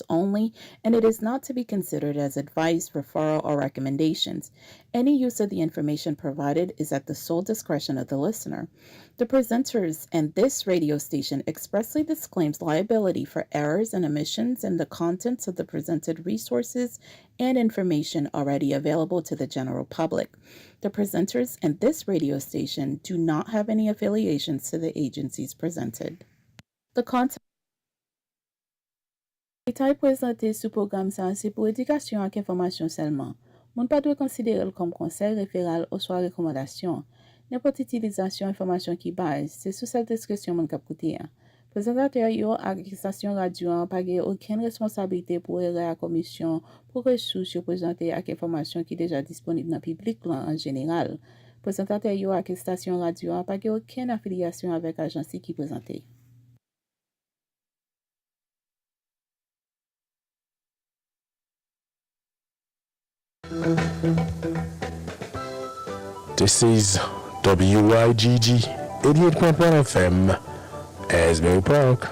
only, and it is not to be considered as advice, referral, or recommendations. Any use of the information provided is at the sole discretion of the listener. The presenters and this radio station expressly disclaims liability for errors and omissions in the contents of the presented resources and information already available to the general public. The presenters and this radio station do not have any affiliations to the agencies presented. The content Détail présenté sous programme ça, c'est pour éducation et information seulement. Moun pas doit considérer comme conseil, référal ou soit recommandation. N'importe utilisation information qui base, c'est sous cette discussion moun kap koute. Présentateur yo ak station radio an pa gen aucune responsabilité pour erreur à commission pour ressources yo présenter ak information qui déjà disponible dans public en général. Présentateur yo ak station radio an pa gen aucune affiliation avec agence qui présenté. This is WYGG 88.1 FM, Asbury Park.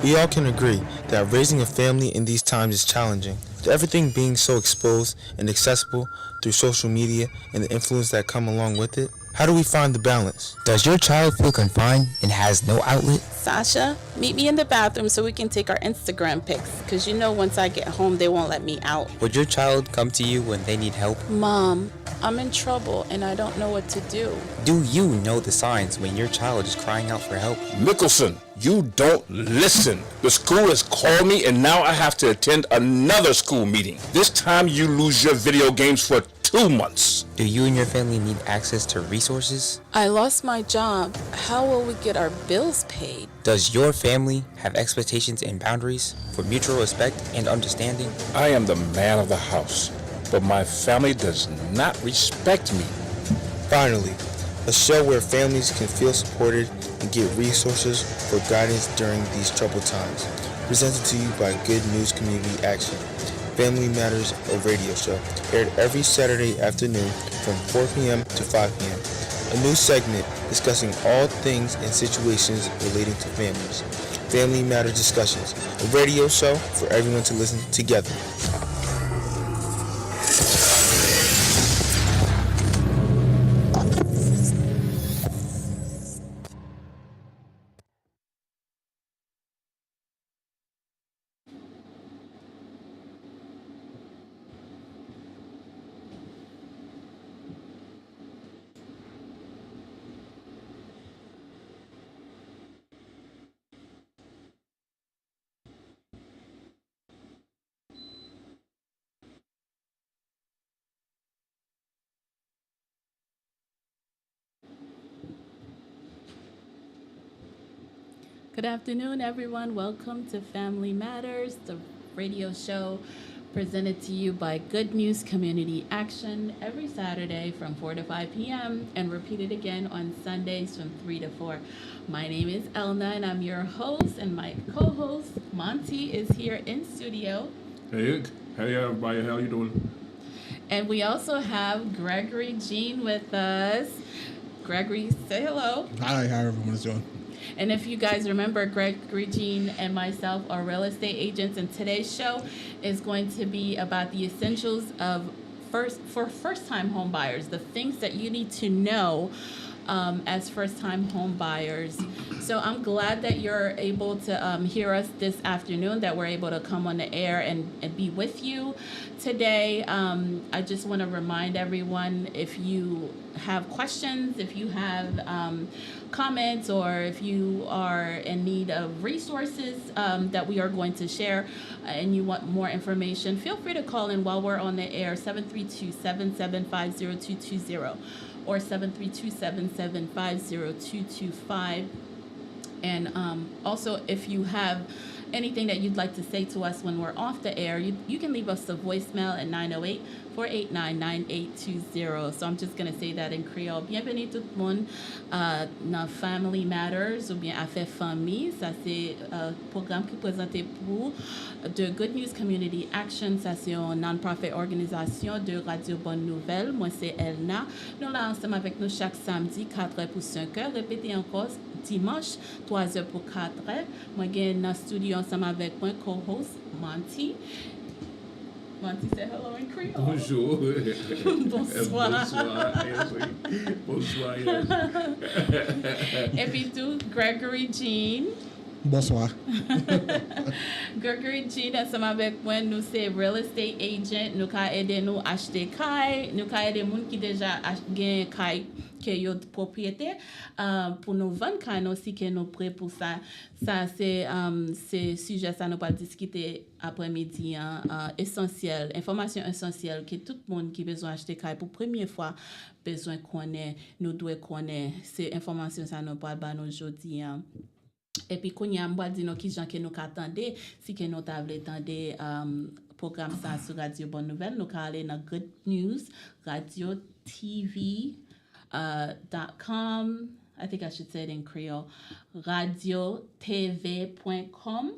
We all can agree that raising a family in these times is challenging, with everything being so exposed and accessible through social media and the influence that come along with it. How do we find the balance? Does your child feel confined and has no outlet? Sasha, meet me in the bathroom so we can take our Instagram pics, because you know once I get home they won't let me out. Would your child come to you when they need help? Mom, I'm in trouble and I don't know what to do. Do you know the signs when your child is crying out for help? Mickelson, you don't listen. The school has called me and now I have to attend another school meeting. This time you lose your video games for 2 months. Do you and your family need access to resources? I lost my job. How will we get our bills paid? Does your family have expectations and boundaries for mutual respect and understanding? I am the man of the house, but my family does not respect me. Finally, a show where families can feel supported and get resources for guidance during these troubled times. Presented to you by Good News Community Action. Family Matters, a radio show, aired every Saturday afternoon from 4 p.m. to 5 p.m. A new segment discussing all things and situations relating to families. Family Matters Discussions, a radio show for everyone to listen together. Good afternoon, everyone. Welcome to Family Matters, the radio show presented to you by Good News Community Action every Saturday from 4 to 5 p.m. and repeated again on Sundays from 3 to 4. My name is Elna and I'm your host, and my co-host Monty is here in studio. Hey everybody, how you doing? And we also have Gregory Jean with us. Gregory, say hello. Hi, how everyone's doing. And if you guys remember, Gregory Jean and myself are real estate agents, and today's show is going to be about the essentials of first-time home buyers, the things that you need to know as first-time home buyers. So I'm glad that you're able to hear us this afternoon, that we're able to come on the air and be with you today. I just want to remind everyone, if you have questions, if you have comments, or if you are in need of resources that we are going to share and you want more information, feel free to call in while we're on the air, 732-775-0220 or 732-775-0225. And also, if you have anything that you'd like to say to us when we're off the air, you can leave us a voicemail at 908-489-9820. So I'm just going to say that in Creole. Bienvenue tout le monde dans Family Matters ou bien Affaires Famille. Ça, c'est un programme qui est présenté pour The Good News Community Action. Ça, c'est une non-profit organisation de Radio Bonne Nouvelle. Moi, c'est Elna. Nous là ensemble avec nous chaque samedi, 4h pour 5h. Répétez encore dimanche, 3h pour 4h. Moi, je suis dans le studio ensemble avec mon co-host, Monty. Monty, say hello in Creole. Bonjour. Bonsoir. Bonsoir. Yes, oui. Bonsoir. Yes. Et puis tout, Gregory Jean. Bonsoir. Gregory Jean, ensemble avec moi, nous c'est real estate agent. Nous ka aider nous acheter kay. Nous ka aider moun qui déjà gen kay que yo propriété pour nous vendre kay nous si que nous prêt pour ça. Ça c'est sujet ça nous pas discuter après-midi essentiel, information essentielle que tout le monde qui besoin acheter kay pour première fois besoin connaître, nous doit connaître ces informations ça nous pas ba nous aujourd'hui. Et puis, quand y a un dit nous qui gens que nous attendons, si que nous t'avons attendé programme ça sur Radio Bonne Nouvelle, nous allons dans Good News Radio TV.com. I think I should say it in Creole. RadioTV.com.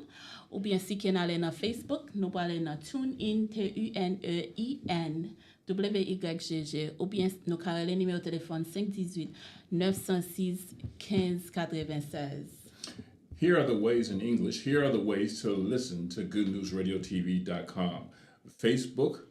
Ou bien si que nous allons dans Facebook, nous allons dans TuneIn, TUNEIN. WYGG, ou bien nous allons le numéro de téléphone 518-906-1596. Here are the ways in English. Here are the ways to listen to GoodNewsRadioTV.com. Facebook,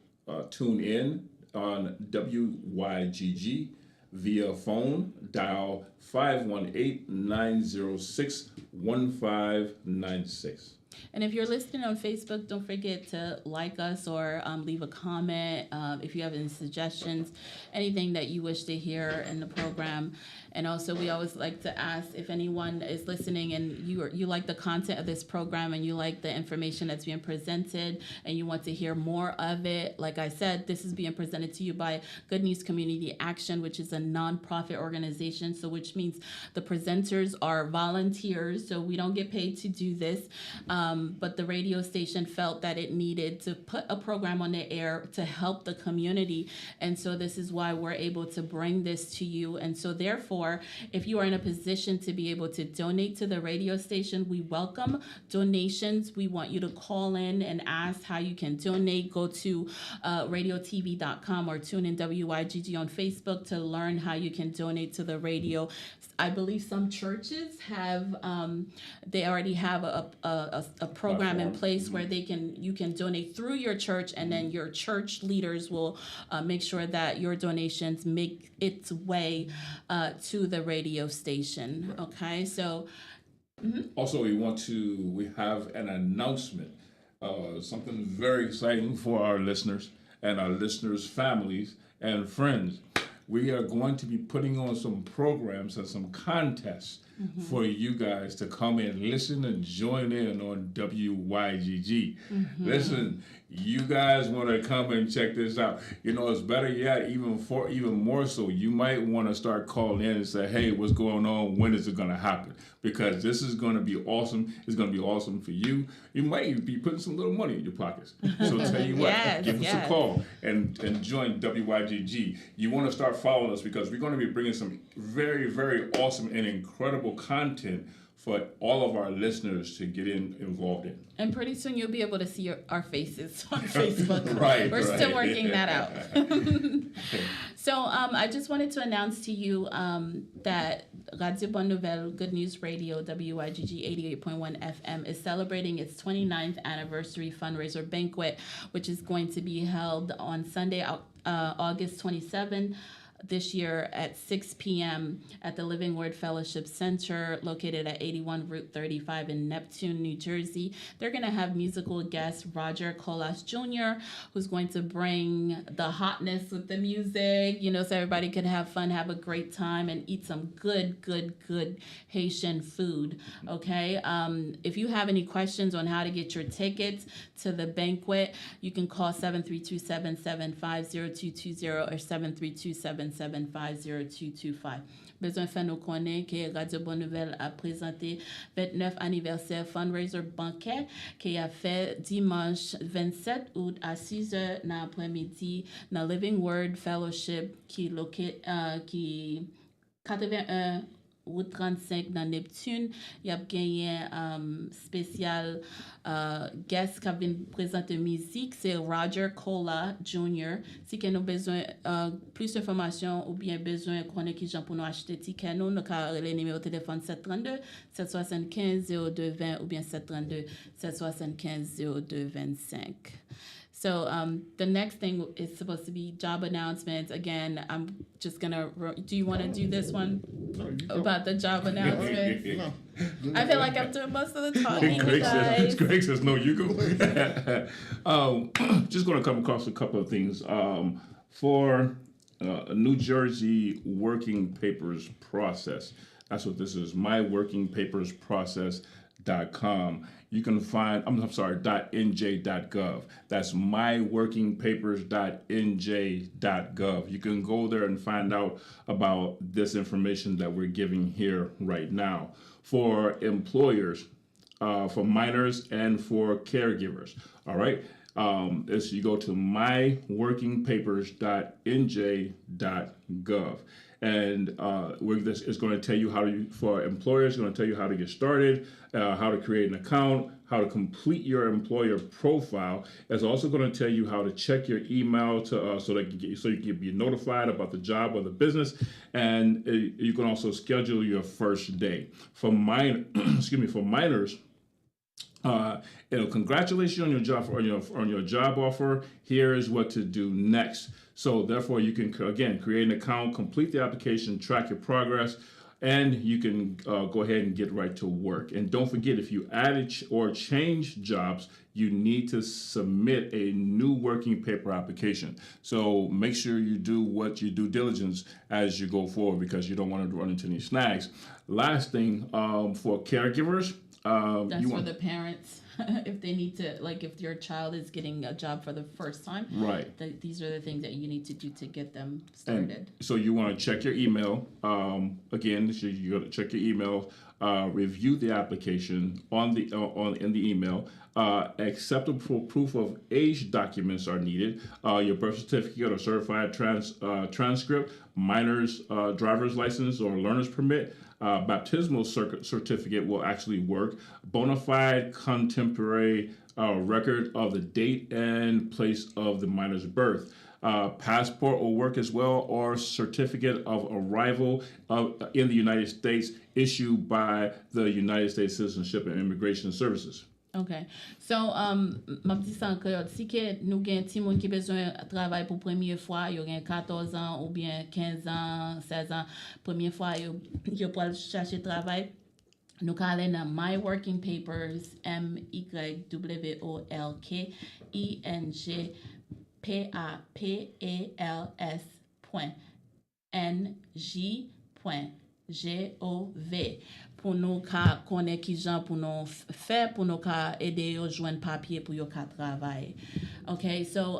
tune in on WYGG via phone. Dial 518-906-1596. And if you're listening on Facebook, don't forget to like us or leave a comment if you have any suggestions, anything that you wish to hear in the program. And also, we always like to ask if anyone is listening and you like the content of this program and you like the information that's being presented and you want to hear more of it. Like I said, this is being presented to you by Good News Community Action, which is a nonprofit organization. So which means the presenters are volunteers. So we don't get paid to do this. But the radio station felt that it needed to put a program on the air to help the community. And so this is why we're able to bring this to you. And so therefore, if you are in a position to be able to donate to the radio station, we welcome donations. We want you to call in and ask how you can donate. Go to radiotv.com or tune in WYGG on Facebook to learn how you can donate to the radio. I believe some churches have, they already have a program in place where you can donate through your church, and then your church leaders will make sure that your donations make its way to the radio station. Okay, so. Also, we have an announcement, something very exciting for our listeners and our listeners' families and friends. We are going to be putting on some programs and some contests for you guys to come and listen and join in on WYGG. Listen, you guys want to come and check this out. You know, it's better yet, even more so, you might want to start calling in and say, hey, what's going on? When is it going to happen? Because this is going to be awesome. It's going to be awesome for you. You might even be putting some little money in your pockets. So tell you what, give us a call and join WYGG. You want to start following us because we're going to be bringing some very, very awesome and incredible content for all of our listeners to get involved in. And pretty soon you'll be able to see our faces on Facebook. Right. We're still working that out. So I just wanted to announce to you that Radio Bonne Nouvelle, Good News Radio, WYGG 88.1 FM is celebrating its 29th anniversary fundraiser banquet, which is going to be held on Sunday, August 27th. This year at 6 p.m. at the Living Word Fellowship Center located at 81 Route 35 in Neptune, New Jersey. They're going to have musical guest Roger Colas Jr., who's going to bring the hotness with the music, so everybody can have fun, have a great time, and eat some good Haitian food, okay? If you have any questions on how to get your tickets to the banquet, you can call 732-775-0220 or 732-775-0220. 775-0225. Besoin faire nous connaître que Radio Bonne Nouvelle a présenté 29 anniversaire fundraiser banquet qui a fait dimanche 27 août à 6h dans l'après-midi dans Living Word Fellowship qui qui 81 route 35 dans Neptune. Il y a gagné spécial guest qui vient présenter musique, c'est Roger Cola Jr. Si vous avez besoin plus d'informations ou bien besoin de connaître qui gens pour nous acheter ticket, nous avons le numéro de téléphone 732 775 0220 ou bien 732 775 0225. So the next thing is supposed to be job announcements. Again, I'm just gonna. Do you want to do this one about the job announcements? I feel like I'm doing most of the talking, guys. Greg says no. You go. Just going to come across a couple of things. For New Jersey working papers process. That's what this is. myworkingpapersprocess.com. You can find, I'm sorry, .nj.gov. That's myworkingpapers.nj.gov. You can go there and find out about this information that we're giving here right now. For employers, for minors, and for caregivers. All right. Is you go to myworkingpapers.nj.gov. And this is going to tell you how to, for employers, going to tell you how to get started, how to create an account, how to complete your employer profile. It's also going to tell you how to check your email to so you can be notified about the job or the business, and you can also schedule your first day. For minors. Congratulations on your job on your job offer. Here is what to do next. So therefore, you can again create an account, complete the application, track your progress, and you can go ahead and get right to work. And don't forget, if you added or change jobs, you need to submit a new working paper application. So make sure you do what you due diligence as you go forward, because you don't want to run into any snags. Last thing, for caregivers. That's for the parents. If they need to, like if your child is getting a job for the first time, right? These are the things that you need to do to get them started. And so you want to check your email. Again, so you got to check your email. Review the application in the email. Acceptable proof of age documents are needed. Your birth certificate or certified transcript, minor's driver's license or learner's permit. Baptismal certificate will actually work. Bona fide contemporary record of the date and place of the minor's birth. Passport will work as well, or certificate of arrival in the United States issued by the United States Citizenship and Immigration Services. Okay. So, ma petite sans créole, si que nous gagne ti moun qui besoin travail pour première fois, yo gagne 14 ans ou bien 15 ans, 16 ans, première fois yo pour chercher travail, nous ka aller dans My Working Papers, myworkingpapers.ng.gov pour nous ka connaître qui gens pour nous faire pour nous ka aider yo joindre papier pour yo ka travailler. Okay, so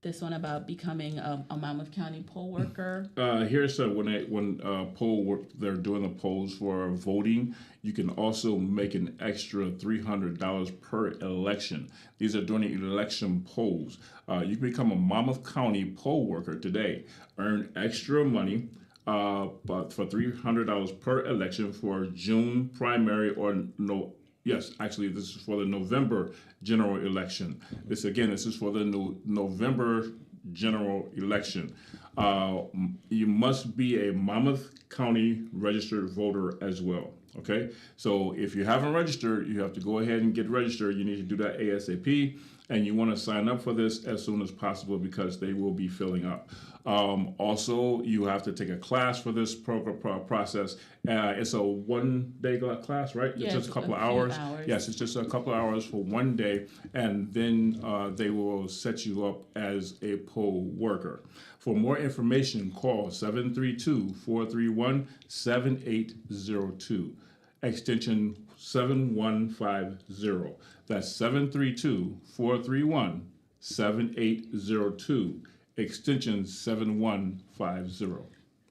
this one about becoming a Monmouth County poll worker. Here's when poll work, they're doing the polls for voting. You can also make an extra $300 per election. These are during the election polls. You can become a Monmouth County poll worker today. Earn extra money. But for $300 per election for June primary or no. Yes, actually, this is for the November general election. This is for the November general election. You must be a Monmouth County registered voter as well. Okay, so if you haven't registered, you have to go ahead and get registered. You need to do that ASAP, and you want to sign up for this as soon as possible because they will be filling up. Also, you have to take a class for this process. It's a one-day class, right? Yeah, it's just a couple of hours. Yes, it's just a couple of hours for one day, and then they will set you up as a poll worker. For more information, call 732-431-7802, extension 7150. That's 732-431-7802. extension 7150.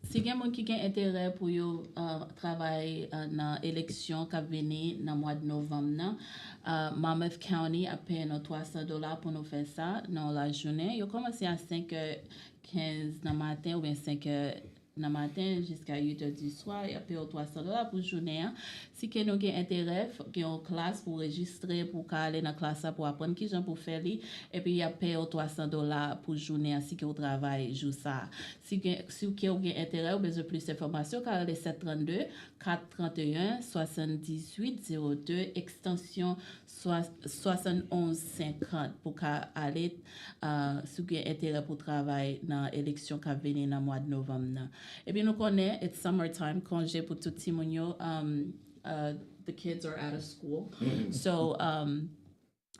Si gen moun ki gen intérêt pour yo travay nan élection qui vini dans mois de novembre nan, Monmouth County a payé nous $300 pour nous faire ça dans la journée. Yo commencé à 5h15 dans matin ou bien 5h dans matin jusqu'à 8h du soir, il a payé $300 pour journée. Si que nous gen intérêt, gen une classe pour registrer pour aller dans classe pour apprendre qui gens pour faire li et puis il a payé $300 pour journée si que au travail jour ça. Si que vous avez intérêt ou besoin de plus d'informations, car les 732 431 78 02 extension 7150 pour aller si vous avez intérêt pour travailler dans l'élection qui va venir dans le mois de novembre. Et puis nous connaissons, it's summertime, congé pour tout le monde. The kids are out of school. So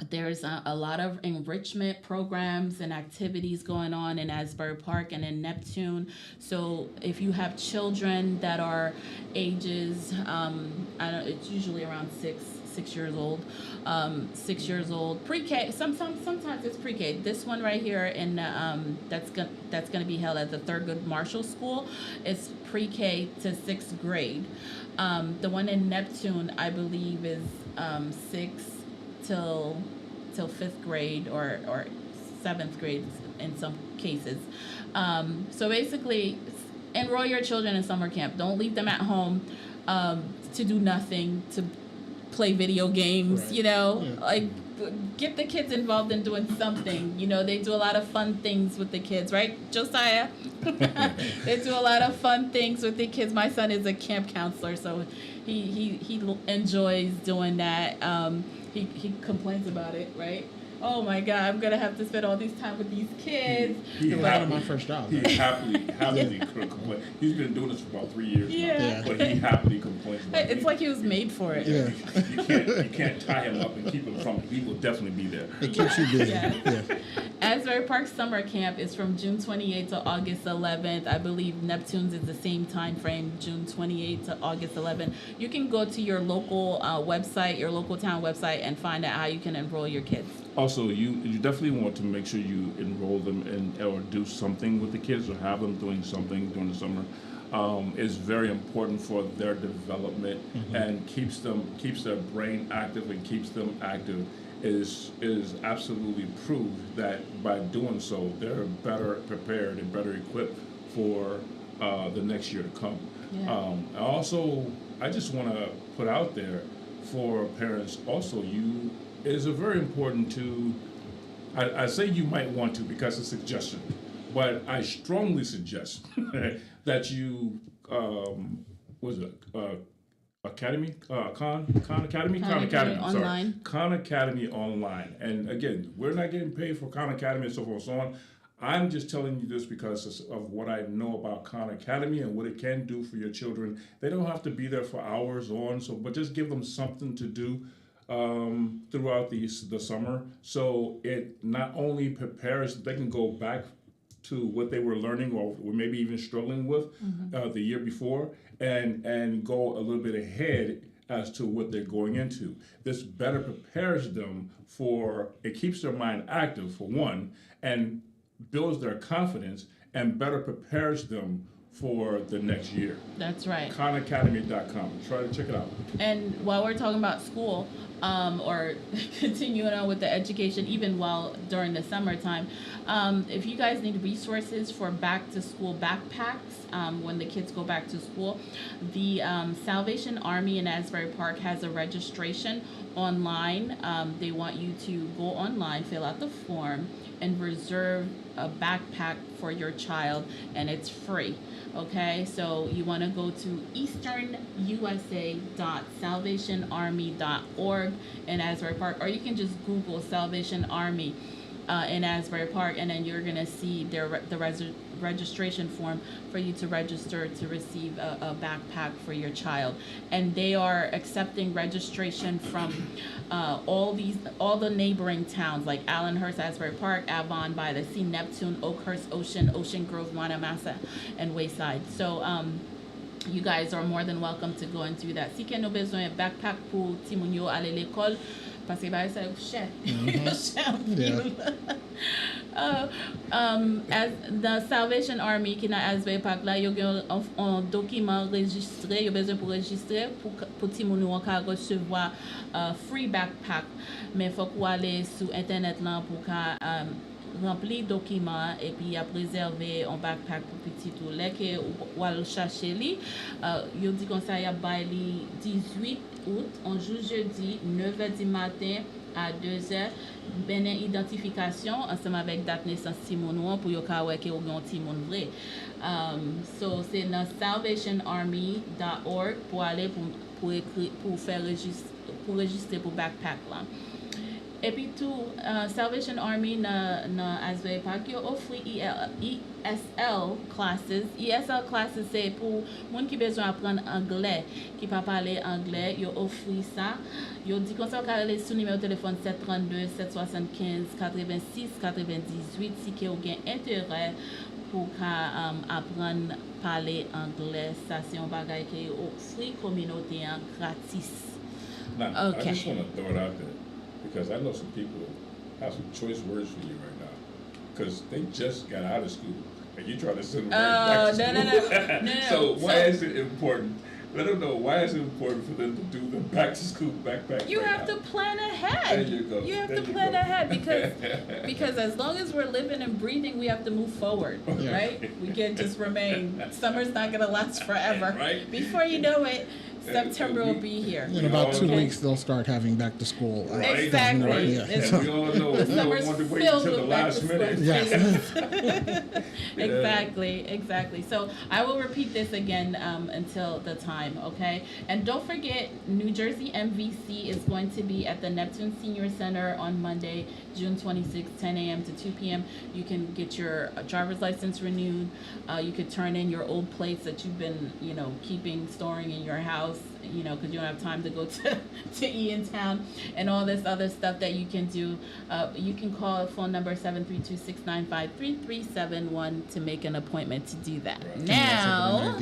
there's a lot of enrichment programs and activities going on in Asbury Park and in Neptune. So if you have children that are ages, it's usually around 6 years old, 6 years old, pre-K. Sometimes it's pre-K. This one right here in that's gonna be held at the Thurgood Marshall School. It's pre-K to 6th grade. The one in Neptune, I believe, is 6 till 5th grade or 7th grade in some cases. So basically, enroll your children in summer camp. Don't leave them at home to do nothing, to play video games, Right. you know, Yeah. like get the kids involved in doing something. You know, they do a lot of fun things with the kids, right, Josiah? They do a lot of fun things with the kids. My son is a camp counselor, so he enjoys doing that. He complains about it, right? Oh my God, I'm gonna have to spend all this time with these kids. He Right out of my first job. He happily complains. He's been doing this for about 3 years Yeah. now, but he happily complains about It's it. like he was made for it. Yeah. You can't tie him up and keep him from it. He will definitely be there. It keeps you busy. Yeah. Yeah. Asbury Park Summer Camp is from June 28th to August 11th. I believe Neptune's is the same time frame, June 28th to August 11th. You can go to your local website, your local town website, and find out how you can enroll your kids. Also, you definitely want to make sure you enroll them in or do something with the kids or have them doing something during the summer. Is very important for their development and keeps their brain active and keeps them active. Is absolutely proved that by doing so, they're better prepared and better equipped for the next year to come. Yeah. Also, I just want to put out there for parents. Also, it is very important to. I say you might want to because it's a suggestion, but I strongly suggest that you. Was it? Academy, Khan Academy sorry. Online. Khan Academy online. And again, we're not getting paid for Khan Academy and so forth and so on. I'm just telling you this because of what I know about Khan Academy and what it can do for your children. They don't have to be there for hours on, but just give them something to do throughout the summer. So it not only prepares, they can go back to what they were learning or maybe even struggling with the year before and go a little bit ahead as to what they're going into. This better prepares them it keeps their mind active for one, and builds their confidence and better prepares them for the next year. That's right. KhanAcademy.com. Try to check it out. And while we're talking about school, or continuing on with the education, even during the summertime, if you guys need resources for back to school backpacks, when the kids go back to school, the Salvation Army in Asbury Park has a registration online. They want you to go online, fill out the form, and reserve a backpack for your child, and it's free. Okay, so you want to go to easternusa.salvationarmy.org in Asbury Park, or you can just Google Salvation Army in Asbury Park, and then you're gonna see the registration form for you to register to receive a backpack for your child. And they are accepting registration from all the neighboring towns like Allenhurst, Asbury Park, Avon by the Sea, Neptune, Oakhurst, Ocean Grove, Wanamassa, and Wayside. So you guys are more than welcome to go and do that. Si ken nou bezwen backpack pou ti moun yo ale l'ekol, parce que ba sa cher. As the Salvation Army qui na Asbury Park là, yo gen un document registré, yo besoin pour registrer pour ti moun yo ka recevoir free backpack. Mais faut qu'on aller sur internet là pour ka rempli document et puis a préserver un backpack pour petit tout là que ou al chercher li yo dit comme ça y a bail li 18 août on joue jeudi 9h du matin à 2h ben identification ensemble avec date naissance Timon pour yo ka wè que ou gon Timon vrai so c'est dans salvationarmy.org pour aller pour faire registrer pour backpack là. Et puis tout, Salvation Army na Asbury Park, yo offre ESL classes. ESL classes c'est pour moun qui besoin apprendre anglais, qui pas parler anglais, yo offre ça. Yo dit qu'on s'en aller sur numéro de téléphone 732 775 86 98 si que vous avez intérêt pour apprendre parler anglais. Ça c'est un bagage qui offre communauté gratis. Now, Okay. I just want to throw it out there because I know some people have some choice words for you right now because they just got out of school and you try to send them right back to school. No. So why is it important? Let them know why is it important for them to do the back to school backpack. You right have now. to plan ahead. There you go. You have There to you plan go. ahead because as long as we're living and breathing, we have to move forward, right? We can't just remain. Summer's not gonna last forever. Right. Before you know it, September will be here. In about 2 Okay. weeks, they'll start having back to school. Right. Exactly. Right. It's- And we all know The we don't summer's want to wait filled until the with back last to minute. school. Yes. Exactly. So I will repeat this again until the time, okay? And don't forget, New Jersey MVC is going to be at the Neptune Senior Center on Monday, June 26th, 10 a.m. to 2 p.m. You can get your driver's license renewed. You could turn in your old plates that you've been, storing in your house, because you don't have time to go to Iantown and all this other stuff that you can do. You can call phone number 732-695-3371 to make an appointment to do that. Right. Now,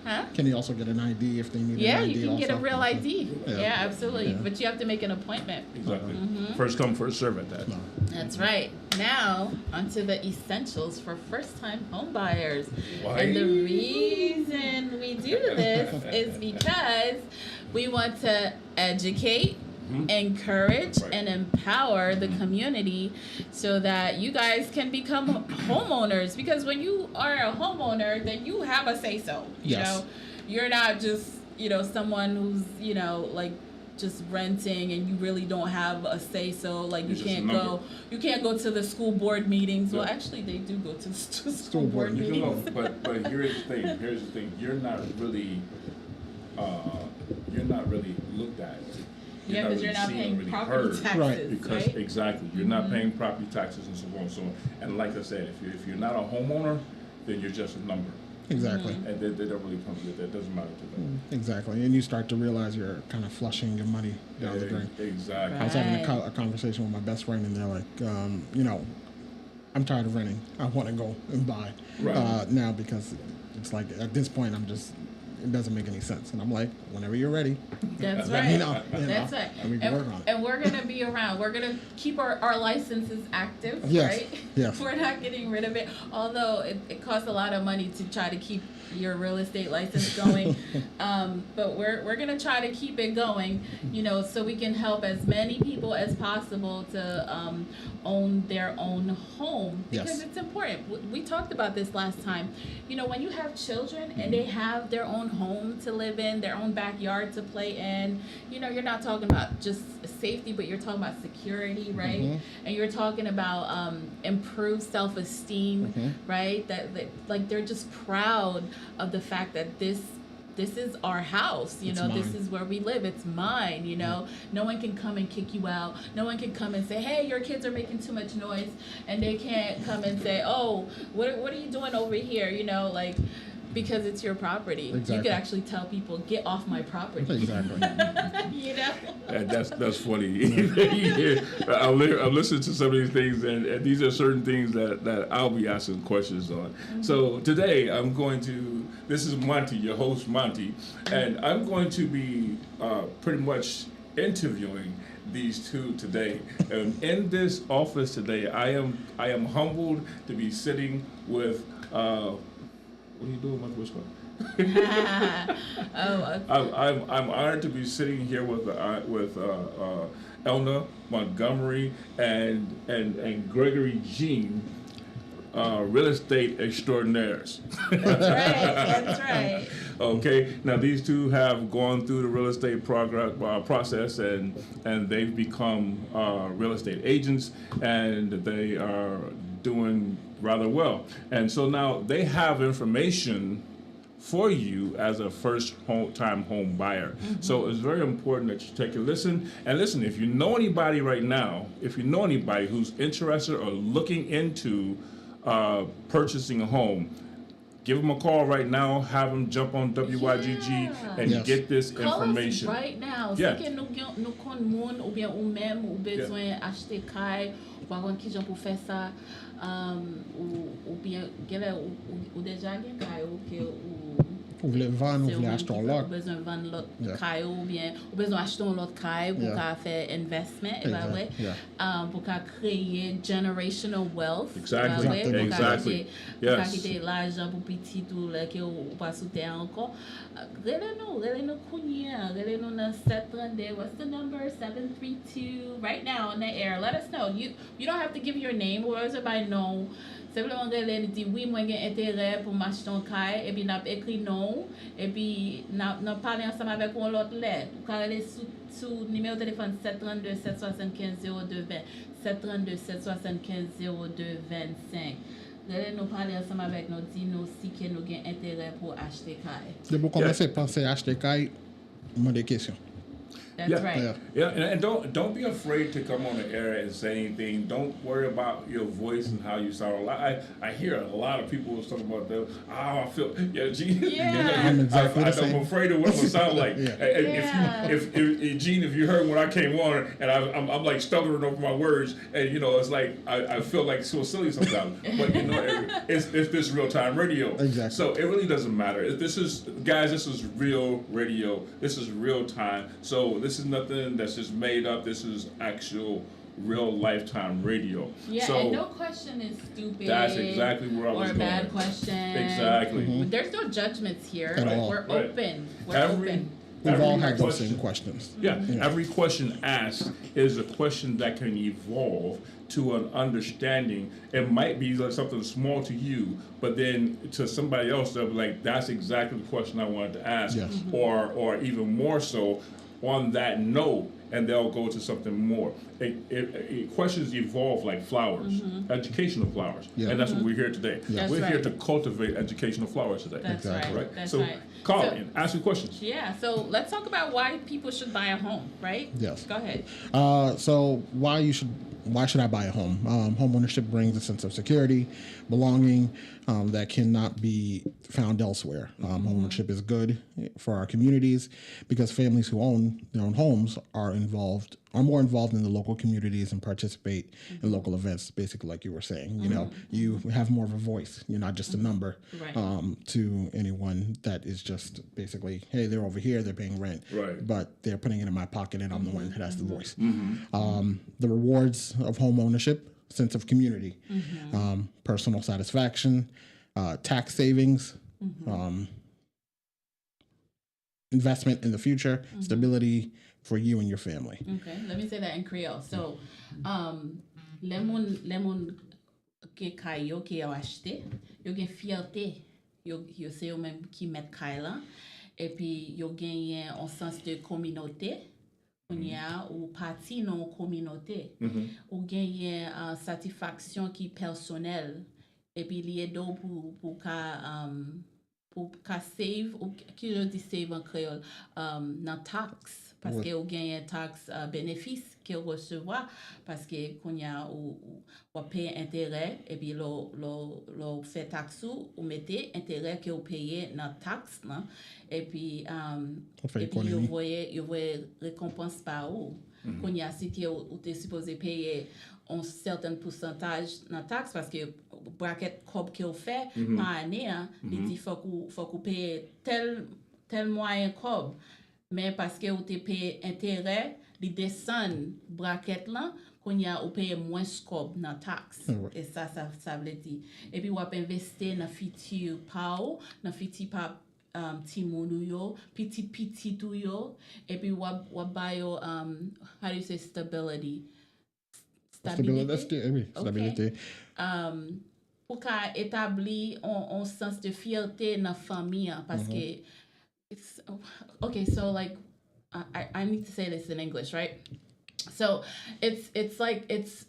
huh? Can you also get an ID if they need Yeah, an ID you can get a also? real ID. Yeah. Yeah, absolutely. Yeah. But you have to make an appointment. Exactly. Mm-hmm. First come, first serve at that. That's right. Now, onto the essentials for first-time home buyers. Why? And the reason we do this is because we want to educate, encourage, Right. and empower the community so that you guys can become homeowners. Because when you are a homeowner, then you have a say-so. Yes. You're not just, someone who's, just renting and you really don't have a say so like You're you just a can't number. go to the school board meetings. Well, Yeah. actually they do go to school board board You know, meetings. but here's the thing. You're not really looked at. Yeah, because you're not seen or paying really property heard. taxes, Right. Because right? exactly, you're not paying property taxes and so on and so on. And like I said, if you're not a homeowner, then you're just a number, Exactly. and they don't really come with that. Doesn't matter to them. Exactly. And you start to realize you're kind of flushing your money down the drain. Exactly. I was having Right. a conversation with my best friend, and they're like, I'm tired of renting. I want to go and buy Right. now because it's like at this point, it doesn't make any sense. And I'm like, whenever you're ready, That's let right. me know. That's right. And we can work on it. And we're gonna be around. We're gonna keep our licenses active, Yes, right? yes. We're not getting rid of it. Although it costs a lot of money to try to keep your real estate license going. But we're gonna try to keep it going, so we can help as many people as possible to own their own home, because Yes. it's important. We talked about this last time. When you have children and they have their own home to live in, their own backyard to play in, you're not talking about just safety, but you're talking about security, right? And you're talking about improved self-esteem, right? That like they're just proud of the fact that this is our house, It's this mine. is where we live, it's mine, no one can come and kick you out, no one can come and say, hey, your kids are making too much noise, and they can't come and say, oh, what are you doing over here, because it's your property. You Exactly. could actually tell people, get off my property. Exactly. And that's funny. I'm listening to some of these things, and these are certain things that I'll be asking questions on. So today this is Monty, your host Monty, and I'm going to be pretty much interviewing these two today. And in this office today, I am humbled to be sitting with what are you doing, Michael? What's going I'm honored to be sitting here with Elna Montgomery and Gregory Jean, real estate extraordinaires. That's right. Okay, now these two have gone through the real estate process and they've become real estate agents, and they are doing rather well. And so now they have information for you as a first-time home buyer. So it's very important that you take a listen. And listen, if you know anybody right now, who's interested or looking into purchasing a home, give them a call right now. Have them jump on WYGG and Yes. get this Call information. us right now. Yeah. Si nous kon moun ou bien ou même ou besoin acheter kay, ou pa kon ki jan pou fè ça, ou bien ou déjà gen kay ou que Ou vle van, ou c'est vle ou acheter même un qui lot. ou besoin vendre l'autre Yeah. kay ou bien ou besoin acheter un l'autre kay pour Yeah. ka faire investment, et Exact. vrai, Yeah. pour ka créer generational wealth, Exactly. et vrai, pour ka Exactly. pour ka Yes. quitter l'argent pour petit tout là que ou pas sous terre encore. Relez-nous kounya, relez-nous dans 732. What's the number? 732 right now on the air. Let us know. You don't have to give your name, or everybody know. Simplement relez nous dit oui, moi j'ai intérêt pour m'acheter un caille, et puis n'a écrit non, et puis n'a parlé ensemble avec un autre lettre. Ou quand elle est sous numéro de téléphone 732 775 0220, 732 775 0225. Nous parler ensemble avec nous, dit nous si que nous avons intérêt pour acheter caille. De vous commencer à penser à acheter kay, moi des questions. That's Yeah. right. Yeah, and don't be afraid to come on the air and say anything. Don't worry about your voice and how you sound. I hear a lot of people talking about that. I feel Gene. Yeah. I'm exactly the I'm same. afraid of what it will sound like. Yeah. And if Gene, if you heard when I came on and I'm like stuttering over my words, and it's like I feel like so silly sometimes. But it's this real time radio. Exactly. So it really doesn't matter. This is real radio. This is real time. So this is nothing that's just made up. This is actual real lifetime radio. Yeah, so and no question is stupid. that's exactly where I was or a going. bad question. Exactly. But there's no judgments here. At all. We're Right. open. We're Every- open. We've all every had those question- same questions. Yeah, every question asked is a question that can evolve to an understanding. It might be like something small to you, but then to somebody else, they'll be like, "That's exactly the question I wanted to ask," Yes. or even more so, on that note, and they'll go to something more. Questions evolve like flowers, educational flowers, Yeah. and that's what we're here today. That's We're here right. to cultivate educational flowers today. That's Exactly. right. Right? That's So right. call So- in, ask me questions. Yeah, so let's talk about why people should buy a home, right? Yes. Go ahead. So why should I buy a home? Home ownership brings a sense of security, belonging that cannot be found elsewhere. Home ownership is good for our communities because families who own their own homes are more involved in the local communities and participate in local events. Basically, like you were saying, you have more of a voice. You're not just a number Right. to anyone that is just basically, hey, they're over here, they're paying rent, Right. but they're putting it in my pocket, and I'm the one that has the voice. The rewards of home ownership: sense of community, personal satisfaction, tax savings, investment in the future, stability for you and your family. Okay, let me say that in Creole. So, lemon ke kay yo ki yo achete, yo gen fierté, yo se yo même qui met kay la, et puis yo gen un sens de communauté. Ou parti non communauté, ou gen satisfaction qui personnelle, et puis lié do pour save, ou qui je dis save en créole, nan tax, parce que ou gen tax bénéfice que recevoir, parce que qu'on y a ou paye intérêt, et puis lo fait taxe ou mettez intérêt que vous payez dans taxe, non? Et puis fait et puis économie. vous voyez récompense par où. Qu'on y a si tu es supposé payer un certain pourcentage dans taxe, parce que bracket cob que vous fait par année, il dit faut que paye tel moyen cob, mais parce que vous te payé intérêt li desan bracket lan, kon ya ou paye mwen skob nan tax. E sa vle di. E pi wap investe nan fiti pa ou, nan fiti pa timounou yo, piti tou yo, e pi wap bayo, how do you say stability? Stabilité. Pou ka etabli on sens de fierté nan fami an, paske it's okay, so like I need to say this in English, right? So it's like it's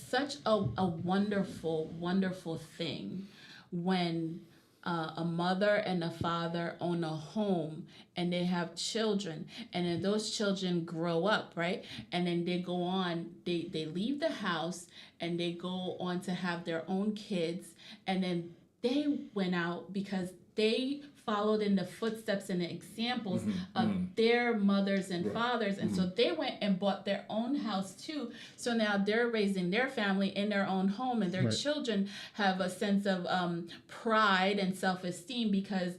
such a wonderful thing when a mother and a father own a home and they have children, and then those children grow up, right? And then they go on, they leave the house and they go on to have their own kids, and then they went out because they followed in the footsteps and the examples of their mothers and fathers, and so they went and bought their own house too. So now they're raising their family in their own home, and their children have a sense of pride and self-esteem because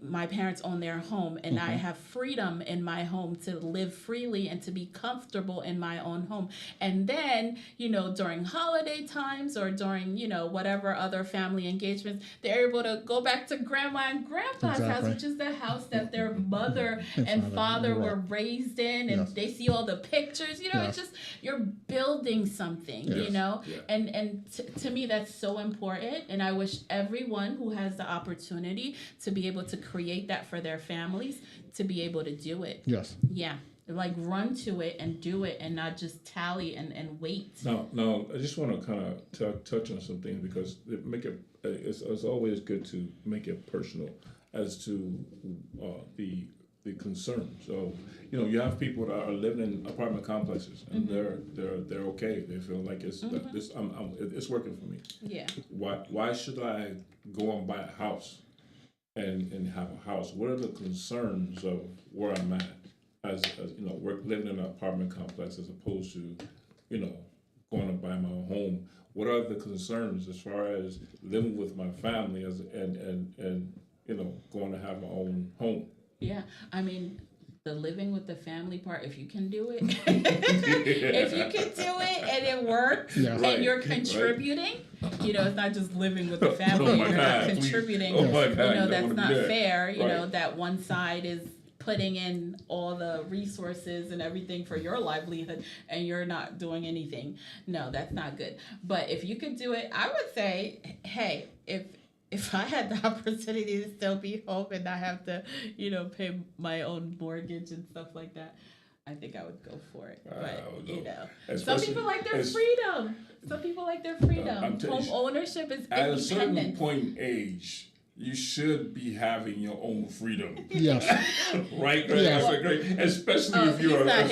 my parents own their home, and I have freedom in my home to live freely and to be comfortable in my own home. And then, during holiday times or during, whatever other family engagements, they're able to go back to grandma and grandpa's house, which is the house that their mother and father were raised in, and they see all the pictures. It's just, you're building something, and to me, that's so important. And I wish everyone who has the opportunity to be able to create that for their families, to be able to do it. Yes. Yeah. Like run to it and do it, and not just tally and wait. Now, I just want to kind of touch on some things, because it's always good to make it personal as to the concerns. So you have people that are living in apartment complexes, and they're okay. They feel like it's working for me. Yeah. Why should I go and buy a house and have a house? What are the concerns of where I'm at as we're living in an apartment complex as opposed to going to buy my own home? What are the concerns as far as living with my family and going to have my own home? Yeah, I mean, the living with the family part, if you can do it, if you can do it and it works, and you're contributing, it's not just living with the family, you're not contributing, that's not fair, that one side is putting in all the resources and everything for your livelihood and you're not doing anything. No, that's not good. But if you could do it, I would say, hey, if I had the opportunity to still be home and not have to, pay my own mortgage and stuff like that, I think I would go for it. But, some people like their freedom. Some people like their freedom. Home ownership is at independence. a certain point in age, you should be having your own freedom. Yes. Right? Especially if you're a guy,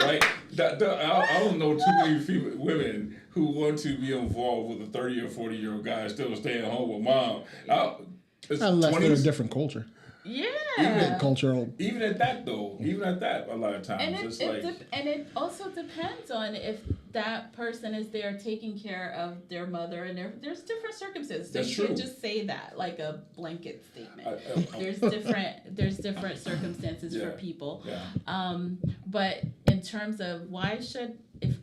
right? I don't know too many women who want to be involved with a 30 or 40-year-old guy still staying home with mom. Unless they're a different culture. Yeah. Cultural. Even at that, a lot of times and it also depends on if that person is there taking care of their mother, and there's different circumstances. So you can't just say that like a blanket statement. There's different circumstances for people. Yeah. But in terms of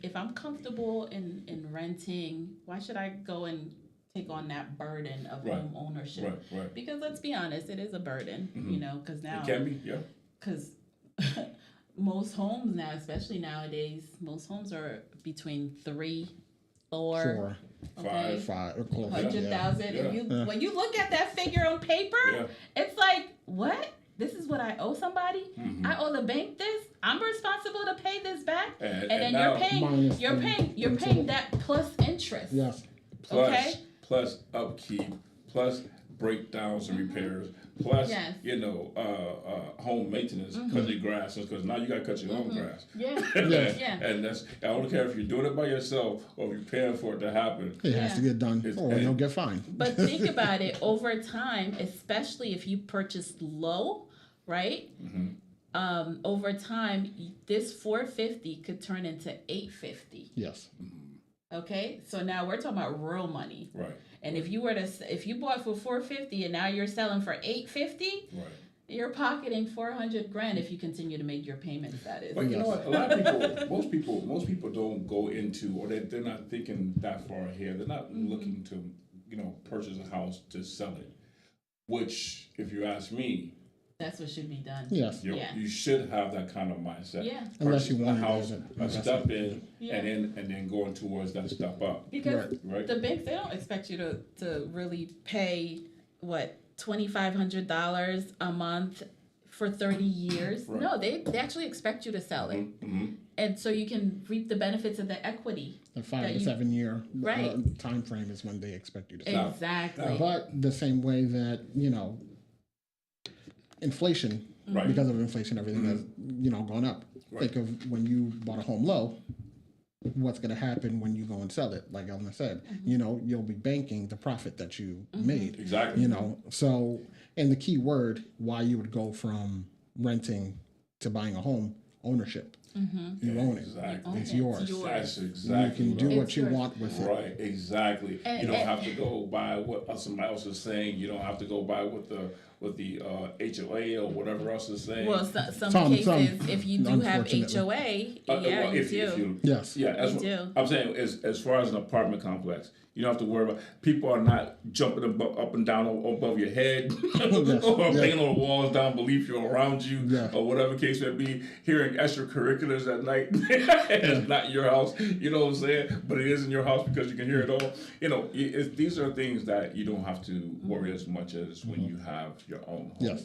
if I'm comfortable in renting, why should I go and take on that burden of home ownership? Right. Because let's be honest, it is a burden, because now it can be, yeah. Because most homes now, especially nowadays, most homes are between 3, 4, 5, 100,000. When you look at that figure on paper, it's like, what? This is what I owe somebody. I owe the bank this. I'm responsible to pay this back, and then you're paying that plus interest. Yes. Plus upkeep, plus breakdowns and repairs, plus home maintenance, cut your grass, because now you got to cut your own grass. And I don't care if you're doing it by yourself or if you're paying for it to happen. It has to get done, or you'll get fined. But think about it, over time, especially if you purchase low, right? Over time, this $450 could turn into $850. Yes. Okay, so now we're talking about real money, right? And if you bought for $450 and now you're selling for $850, right? You're pocketing 400 grand if you continue to make your payments. That is. But you know what? A lot of people, most people don't go into, or they're not thinking that far ahead. They're not looking to, purchase a house to sell it. Which, if you ask me, That's what should be done. Yes. you should have that kind of mindset. Yeah. Unless you Purchase want a to house, live in- a step in, Yeah. and then going towards that step up. Because Right. the banks, they don't expect you to really pay what $2,500 a month for 30 years. Right. No, they actually expect you to sell it, and so you can reap the benefits of the equity. The 5 that to you- 7 year Right. time frame is when they expect you to sell. Exactly. But the same way that, inflation, Right. because of inflation, everything has, gone up. Right. Think of when you bought a home low, what's going to happen when you go and sell it? Like Elna said, you'll be banking the profit that you made. Exactly. So, and the key word why you would go from renting to buying a home, ownership. You own it. Exactly. It's yours. That's You exactly can do right. what you yours. want with it. Right, exactly. And- You don't and- have to go by what somebody else is saying. You don't have to go by what the HOA or whatever else is saying. Well, some Some- cases, if you do have unfortunately. HOA, Well, you if do. you Yes. yeah, that's You what do. I'm saying. As far as an apartment complex, you don't have to worry about people are not jumping up and down above your head or banging on the walls down beneath you or around you or whatever case may be. Hearing extracurriculars at night. It's not your house. You know what I'm saying? But it is in your house because you can hear it all. These are things that you don't have to worry as much as when you have your own home. Yes.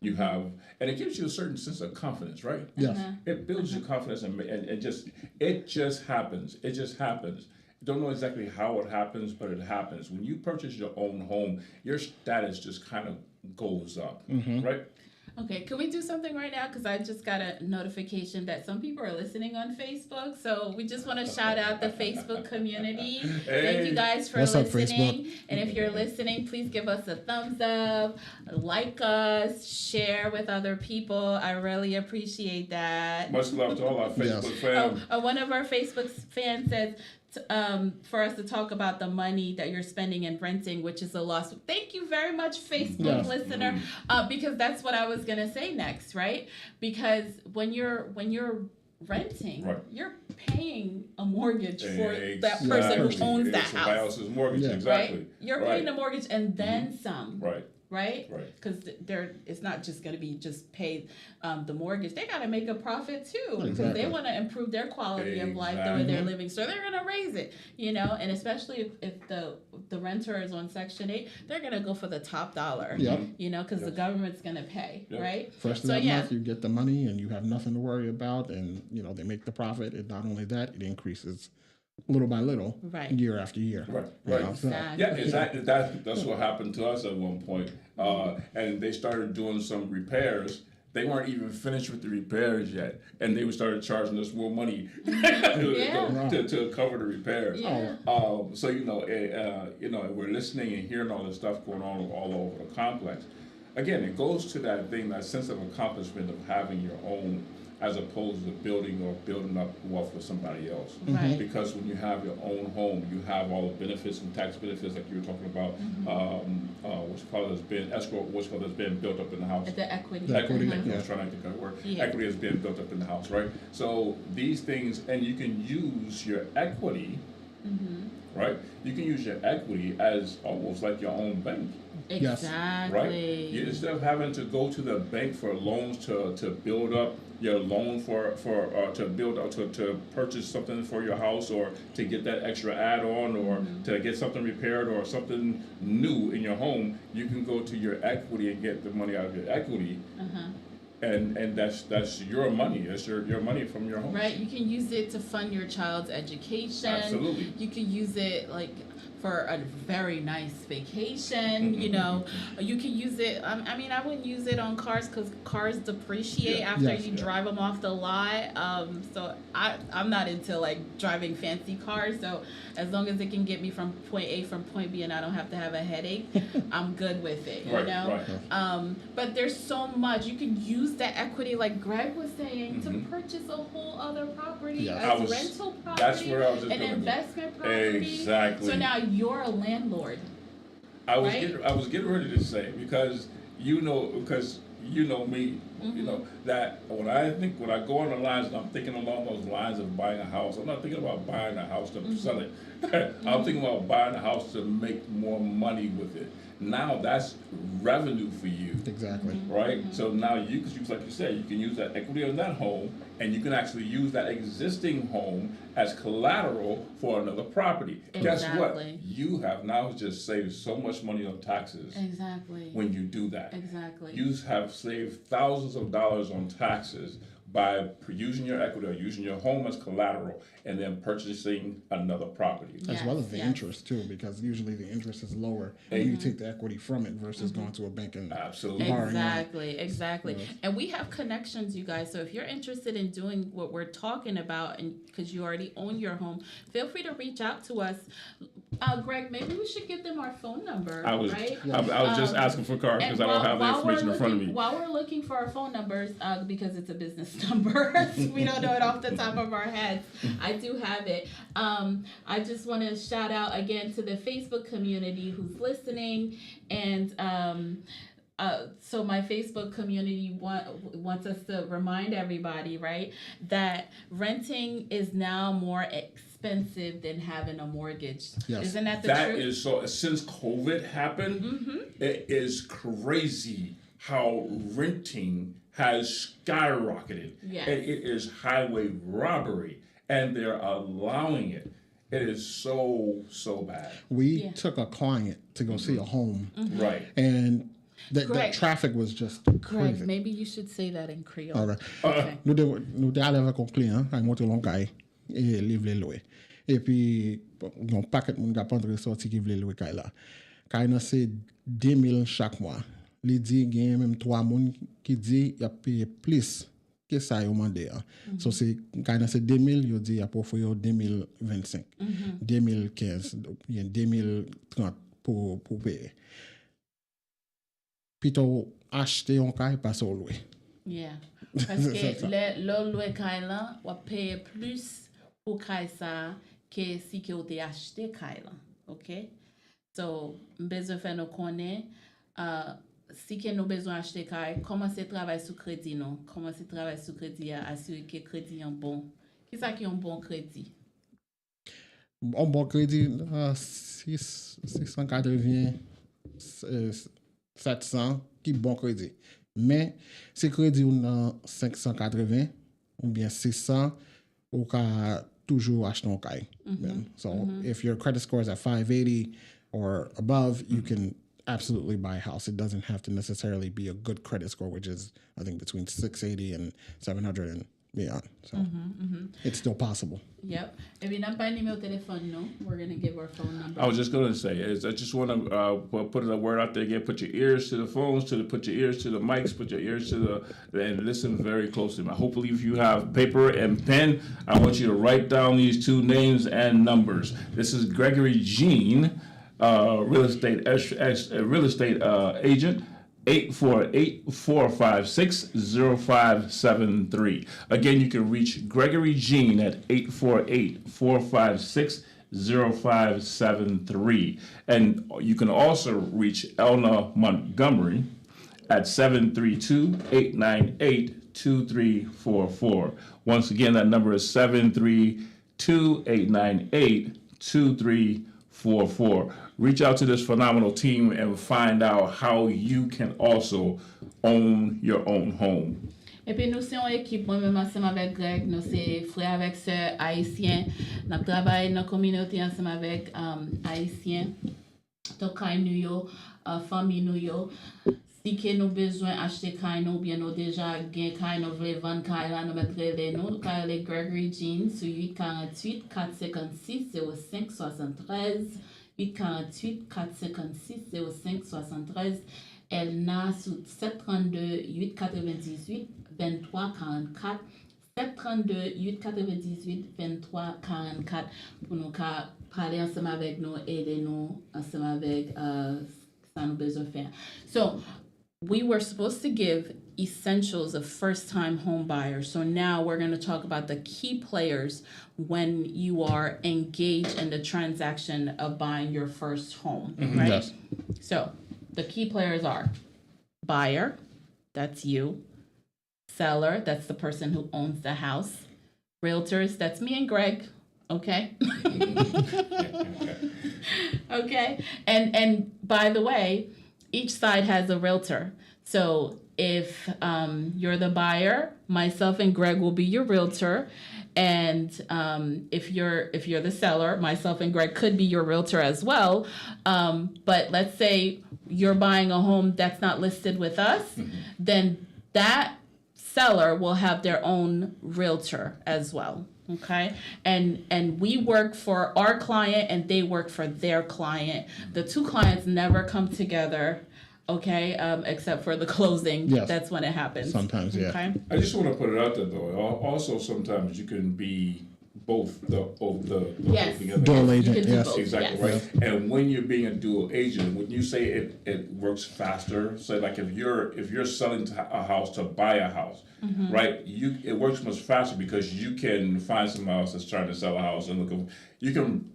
You have, and it gives you a certain sense of confidence, right? Yes. It builds your confidence, and it just happens. It just happens. You don't know exactly how it happens, but it happens. When you purchase your own home, your status just kind of goes up, right? Okay, can we do something right now? Because I just got a notification that some people are listening on Facebook. So we just want to shout out the Facebook community. Thank you guys for What's up, listening. Facebook? And if you're listening, please give us a thumbs up, like us, share with other people. I really appreciate that. Much love to all our Facebook fans. One of our Facebook fans says, for us to talk about the money that you're spending in renting, which is a loss. Thank you very much, Facebook listener, because that's what I was gonna say next, right? Because when you're renting, you're paying a mortgage for that person who owns that Somebody house, else's mortgage, exactly. right? You're paying the mortgage and then some, Right. right? Right. Because it's not just going to be just pay the mortgage. They got to make a profit too because Exactly. they want to improve their quality of life the way they're living. So they're going to raise it, and especially if the renter is on Section 8, they're going to go for the top dollar, Yep. because the government's going to pay, right? First of that month, you get the money and you have nothing to worry about, and they make the profit. And not only that, it increases little by little, Right. year after year. Right, You right. know, so- Exactly. Yeah, exactly. That's what happened to us at one point. And they started doing some repairs. They weren't even finished with the repairs yet, and they started charging us more money to cover the repairs. Yeah. So we're listening and hearing all this stuff going on all over the complex. Again, it goes to that thing, that sense of accomplishment of having your own, as opposed to building up wealth for somebody else. Right. Because when you have your own home, you have all the benefits and tax benefits like you were talking about. What's called has been escrow. What's called has been built up in the house. The equity. Equity. Mhm. I was trying to think of the word. Yeah. Equity has been built up in the house, right? So these things, and you can use your equity, right? You can use your equity as almost like your own bank. Yes. Exactly. Right? You, instead of having to go to the bank for loans to build up your loan to purchase something for your house, or to get that extra add-on, or to get something repaired or something new in your home, you can go to your equity and get the money out of your equity. And that's your money. That's your money from your home. Right, you can use it to fund your child's education. Absolutely. You can use it for a very nice vacation. You can use it. I wouldn't use it on cars because cars depreciate after Yes. you drive them off the lot. So I'm not into driving fancy cars. So as long as it can get me from point A from point B and I don't have to have a headache, I'm good with it. Right. But there's so much you can use that equity, like Greg was saying, to purchase a whole other property, Yeah. a rental property, That's where I was just an gonna go. investment property. Exactly. So now you're a landlord. I was Right? getting ready to say, because you know me, you know, that when I go on the lines and I'm thinking along those lines of buying a house, I'm not thinking about buying a house to sell it. I'm thinking about buying a house to make more money with it. Now that's revenue for you. Exactly. Right? So now you, because you, like you said, you can use that equity on that home, and you can actually use that existing home as collateral for another property. Guess what? Exactly. You have now just saved so much money on taxes Exactly. when you do that. Exactly. You have saved thousands of dollars on taxes by using your equity or using your home as collateral and then purchasing another property. As well as Yes, the yes. interest too, because usually the interest is lower when you take the equity from it versus going to a bank and Absolutely. borrowing money. Exactly. And we have connections, you guys. So if you're interested in doing what we're talking about, and because you already own your home, feel free to reach out to us. Greg, maybe we should give them our phone number, I was right? I was just asking for cards because I don't have the information in front of me. While we're looking for our phone numbers, because it's a business number, we don't know it off the top of our heads. I do have it. I just want to shout out again to the Facebook community who's listening, and so my Facebook community wants us to remind everybody, right, that renting is now more expensive than having a mortgage. Yes. Isn't that the That truth? is so. Since COVID happened, it is crazy how renting has skyrocketed. Yes. And it is highway robbery, and they're allowing it. It is so bad. We took a client to go see a home, Right. and the Greg. traffic was just Greg, crazy. maybe you should say that in Creole. Alright. Okay. Nou te ale vek un kliyan, ay monte lon kay, e li vle loue. E pi, yon paket moun ka pantre sorti ki vle loue kay la. Kay nan se 2,000 chak mwa. Li di gen menm 3 moun ki di ya paye plus ke sa yo mande a. So se, kay nan se 2,000, yo di ya pou yo 2025. 2015, yen 2030 pou paye. Pito achete yon kay pa so loue. Yeah. Parce que le loué kay la, wap paye plus pou kay sa ke si ke ou te achete kay la. OK? So, mbezon fè nou konen, si ke nou bezon achete kay, koman se travay sou kredi nou? Koman se travay sou kredi a asure ke kredi yon bon? Ki sa ki yon bon kredi? On bon kredi 680, 700 ki bon kredi. Men, se kredi ou nan 580 ou bien 600, ou ka toujou achete un kay. So, if your credit score is at 580 or above, you can absolutely buy a house. It doesn't have to necessarily be a good credit score, which is, I think, between 680 and 700 and beyond. So, it's still possible. Yep. E bi nan pa numéro téléphone nou, we're going to give our phone number. I was just going to say, I just want to put a word out there again. Put your ears to the phones, put your ears to the mics, put your ears to and listen very closely. Hopefully, if you have paper and pen, I want you to write down these two names and numbers. This is Gregory Jean, real estate agent. 848-456-0573. Again, you can reach Gregory Jean at 848-456-0573. And you can also reach Elna Montgomery at 732-898-2344. Once again, that number is 732-898-2344. Reach out to this phenomenal team and find out how you can also own your own home. Et puis nous c'est une équipe, moi-même ensemble avec Greg, nous c'est frère avec sœur haïtien. Nous travaillons dans la communauté ensemble avec haïtien. Donc, nous yo, famille nous yo. Si que nous besoin acheter kay nous, bien nous déjà gain kay nous voulons vendre kay là, nous mettre les nous, kay les Gregory Jean sur 848 456 05 73. 848 456 05 73. Elna sous 732 898 23 44. 732 898 23 44 pour nous parler ensemble avec nous, aider nous ensemble avec ça nous besoin faire. So we were supposed to give essentials of first-time home buyers. So now we're going to talk about the key players when you are engaged in the transaction of buying your first home, right? Yes. So the key players are buyer, that's you. Seller, that's the person who owns the house. Realtors, that's me and Greg. Okay. Okay. And by the way, each side has a realtor. So if you're the buyer, myself and Greg will be your realtor. And if you're the seller, myself and Greg could be your realtor as well. But let's say you're buying a home that's not listed with us, then that seller will have their own realtor as well. Okay. And we work for our client and they work for their client. The two clients never come together. Okay, except for the closing. Yes. That's when it happens. Sometimes, yeah. Okay. I just want to put it out there though. Also, sometimes you can be both the Yes. together. Dual You agent, can do yes. both. Exactly Yes. right. And when you're being a dual agent, when you say it works faster, say like if you're selling a house to buy a house, right? It works much faster because you can find somebody else that's trying to sell a house and you can.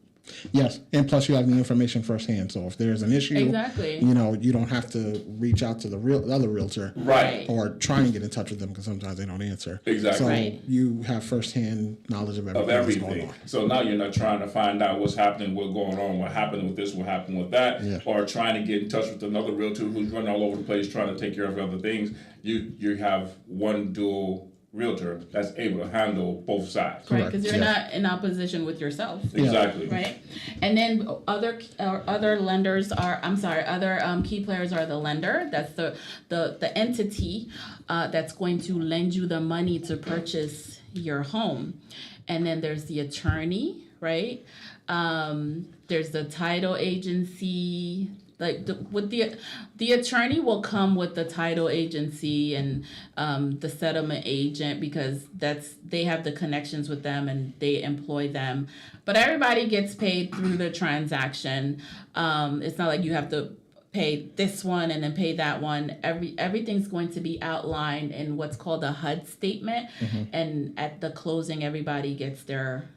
Yes, and plus you have the information firsthand. So if there's an issue, Exactly. you know, you don't have to reach out to the other realtor, Right. or try and get in touch with them because sometimes they don't answer. Exactly. So Right. you have firsthand knowledge of everything, that's going Everything. on. So now you're not trying to find out what's happening, what's going on, what happened with this, what happened with that, Yeah. or trying to get in touch with another realtor who's running all over the place trying to take care of other things. You have one dual realtor that's able to handle both sides. Right, because you're yeah. not in opposition with yourself. Exactly. Right, and then other lenders are. I'm sorry. Other key players are the lender. That's the entity that's going to lend you the money to purchase your home, and then there's the attorney. Right, there's the title agency. Like the attorney will come with the title agency and the settlement agent because they have the connections with them and they employ them. But everybody gets paid through the transaction. It's not like you have to pay this one and then pay that one. Everything's going to be outlined in what's called a HUD statement, and at the closing, everybody gets their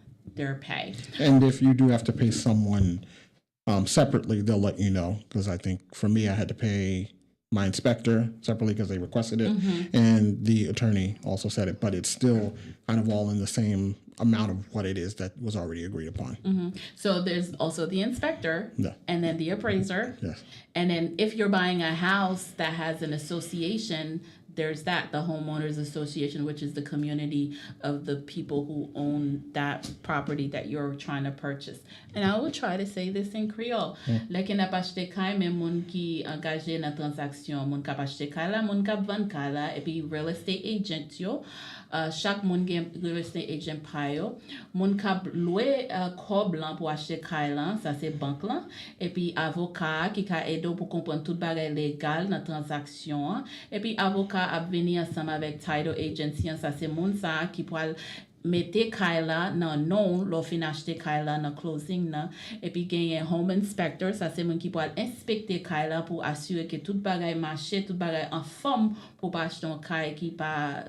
pay. And if you do have to pay someone separately, they'll let you know. Because I think for me, I had to pay my inspector separately because they requested it, and the attorney also said it. But it's still kind of all in the same amount of what it is that was already agreed upon. So there's also the inspector, Yeah. and then the appraiser, Yes. and then if you're buying a house that has an association, there's the homeowners association, which is the community of the people who own that property that you're trying to purchase. And I will try to say this in Creole. Lè ki nap achete kay, men moun ki angaje nan transaksyon, moun kap achete kay la, moun kap vend kay la, epi real estate agent yo, chaque moun gen real estate agent pa yo, moun kap loué kob lan pou achete kay lan, sa se bank lan, epi avocat ki ka edo pou kompren tout bagay legal nan transaksyon, epi avocat ap veni ansam avek title agency, sa se moun sa ki pou al mette kay la nan non lo fin achete kay la nan closing nan, epi genye home inspector, sa se moun ki pou al inspekte kay la pou asyure ke tout bagay mache, tout bagay en forme pou pa achete un kay ki pa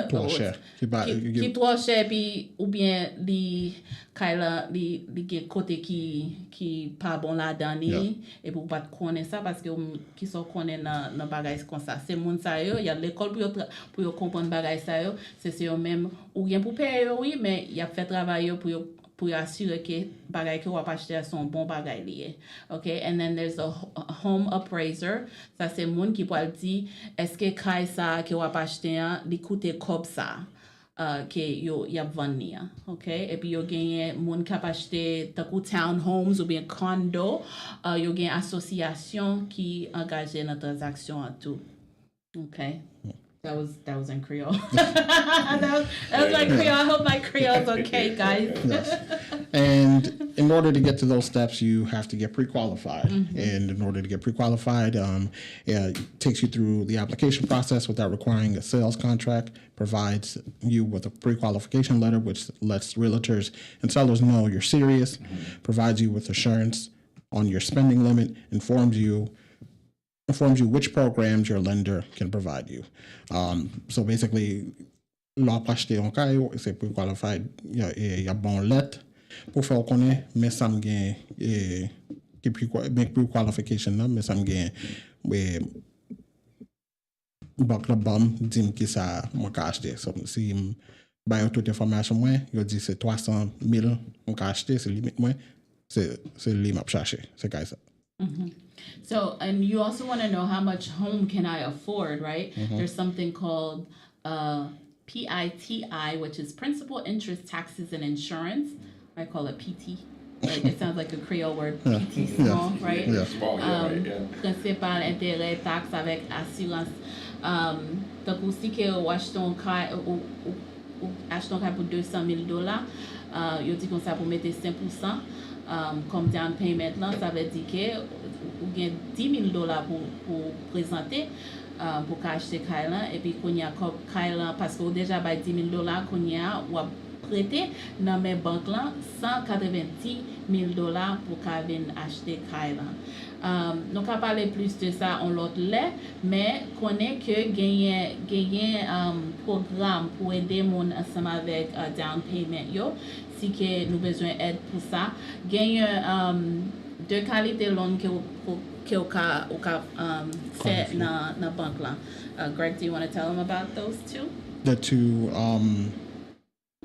Trop cher. Ki trop cher pi ou bien li kay la li gen kote ki pa bon la dani et pou pat konen sa paske ki so konen nan bagay kon sa. Se moun sa yo, y a l'école pou yo kompon bagay sa yo, se yo même ou gen pou paye yo oui, mais y a fait travail yo pou yo assurer que bagay que wap achete son bon bagay liye. Okay, and then there's a home appraiser. Ça c'est moun qui peut dire est-ce que kay sa que wap achete li coûte comme ça. Que yo y vandi, okay? Et puis yo genye moun kap achete takou townhomes ou bien condo, yo genye association qui engage nan transaction en tout. Okay? That was in Creole. that was my Creole. I hope my Creole's okay, guys. Yes. And in order to get to those steps, you have to get pre-qualified. And in order to get pre-qualified, it takes you through the application process without requiring a sales contract, provides you with a pre-qualification letter, which lets realtors and sellers know you're serious, provides you with assurance on your spending limit, informs you which programs your lender can provide you. So basically, l'on peut acheter un caillou, c'est pour qualified, il y a bon lettre pour faire connaître, mais ça me gagne make pre-qualification nan, mais ça me gagne banque la bam dit ki ça moi ka acheter. So, si ba yo toute information moi, yo dit c'est 300,000 on ka acheter, c'est limite moi, c'est li m'a chercher. C'est comme ça. So, and you also want to know how much home can I afford, right? There's something called PITI, which is principal, interest, taxes, and insurance. I call it PT. Like, it sounds like a Creole word, PT, small, right? Yeah. Small, yeah, right, yeah. Principal, intérêt, taxe avec assurance. Donc, aussi que ou achète un cas pour $200,000, yo dit comme ça pour mettre 5% comme down payment là, ça veut dire que ou gain $10,000 pour présenter pour acheter Kailan et puis qu'on y a Kailan parce que déjà by $10,000 qu'on y a ou prêter dans mes banques là $190,000 pour venir acheter Kailan. Donc on parler plus de ça en l'autre lait, mais connaît que gagner programme pour aider mon ensemble avec down payment yo si que nous besoin d'aide pour ça. Gagner deux qualités loan que au cas fait dans la banque là. Greg, do you want to tell them about those two? The two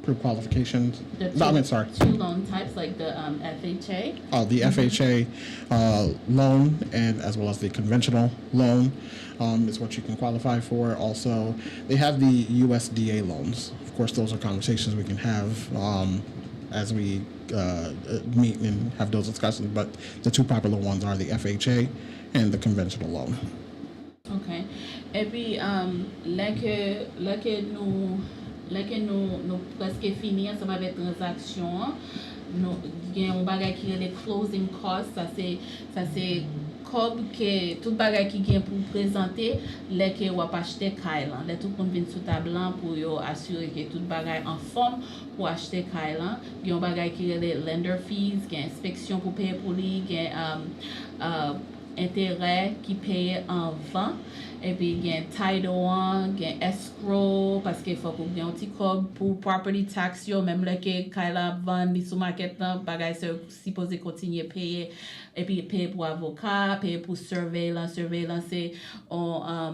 pre-qualifications. The No, I mean, sorry. two loan types like the FHA. The FHA loan and as well as the conventional loan is what you can qualify for. Also, they have the USDA loans. Of course, those are conversations we can have as we meet and have those discussions. But the two popular ones are the FHA and the conventional loan. Okay. Et puis, là que nous presque fini ensemble avec transaction, nous gagnons un bagage qui est les closing costs, ça c'est comme que tout bagage qui gagne pour présenter les que ou acheter Kailan, les tout qu'on vient sous table pour yo assurer que tout bagage en forme pour acheter Kailan, gagne un bagage qui est les lender fees, gagne inspection pour payer pour lui, gagne intérêt qui paye en vent. Et puis, il y a un title one, il y a un escrow, parce qu'il faut qu'on ait un petit code pour property tax, yo, même là que Kaila vend sous market, bagay c'est supposé continuer à payer. Et puis, payer pour avocat, payer pour surveillance. Surveillance, c'est a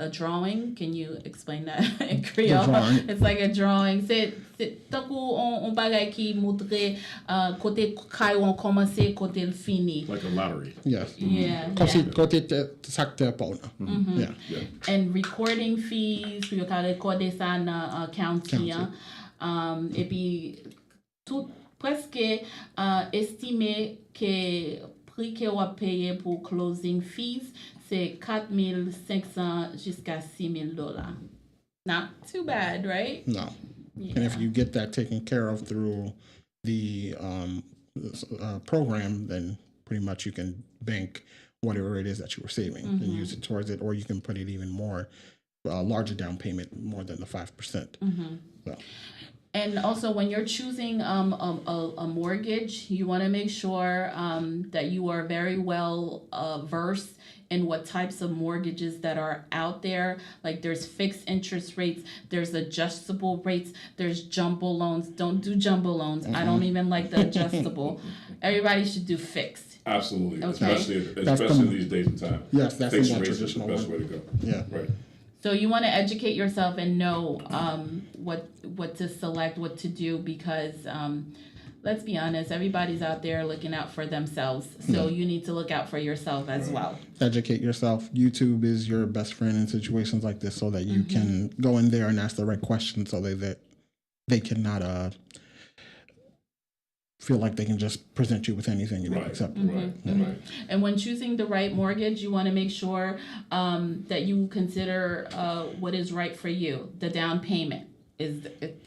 drawing. Can you explain that in Creole? It's like a drawing. C'est tant qu'on bagay qui montre côté Kaila on commence, côté le fini. Like a lottery. Yes. Yeah. Côté secteur pour Yeah. Yeah. And recording fees, puis you can recorder ça dans county. Et puis, tout presque estimé que prix que on payer pour closing fees, c'est $4,500 jusqu'à $6,000. Not too bad, right? No. Yeah. And if you get that taken care of through the program, then pretty much you can bank whatever it is that you were saving and use it towards it, or you can put it even more, larger down payment, more than the 5%. So. And also, when you're choosing a mortgage, you want to make sure that you are very well versed in what types of mortgages that are out there. Like there's fixed interest rates, there's adjustable rates, there's jumbo loans. Don't do jumbo loans. I don't even like the adjustable. Everybody should do fixed. Absolutely, Okay. especially these days and time. Yes, that's the Fixed more rates is the traditional best one. way to go. Yeah. Right. So you want to educate yourself and know what to select, what to do, because let's be honest, everybody's out there looking out for themselves. So you need to look out for yourself as well. Educate yourself. YouTube is your best friend in situations like this, so that you can go in there and ask the right questions, so that they cannot feel like they can just present you with anything and Right. accept. Right. Right. And when choosing the right mortgage, you want to make sure that you consider what is right for you. The down payment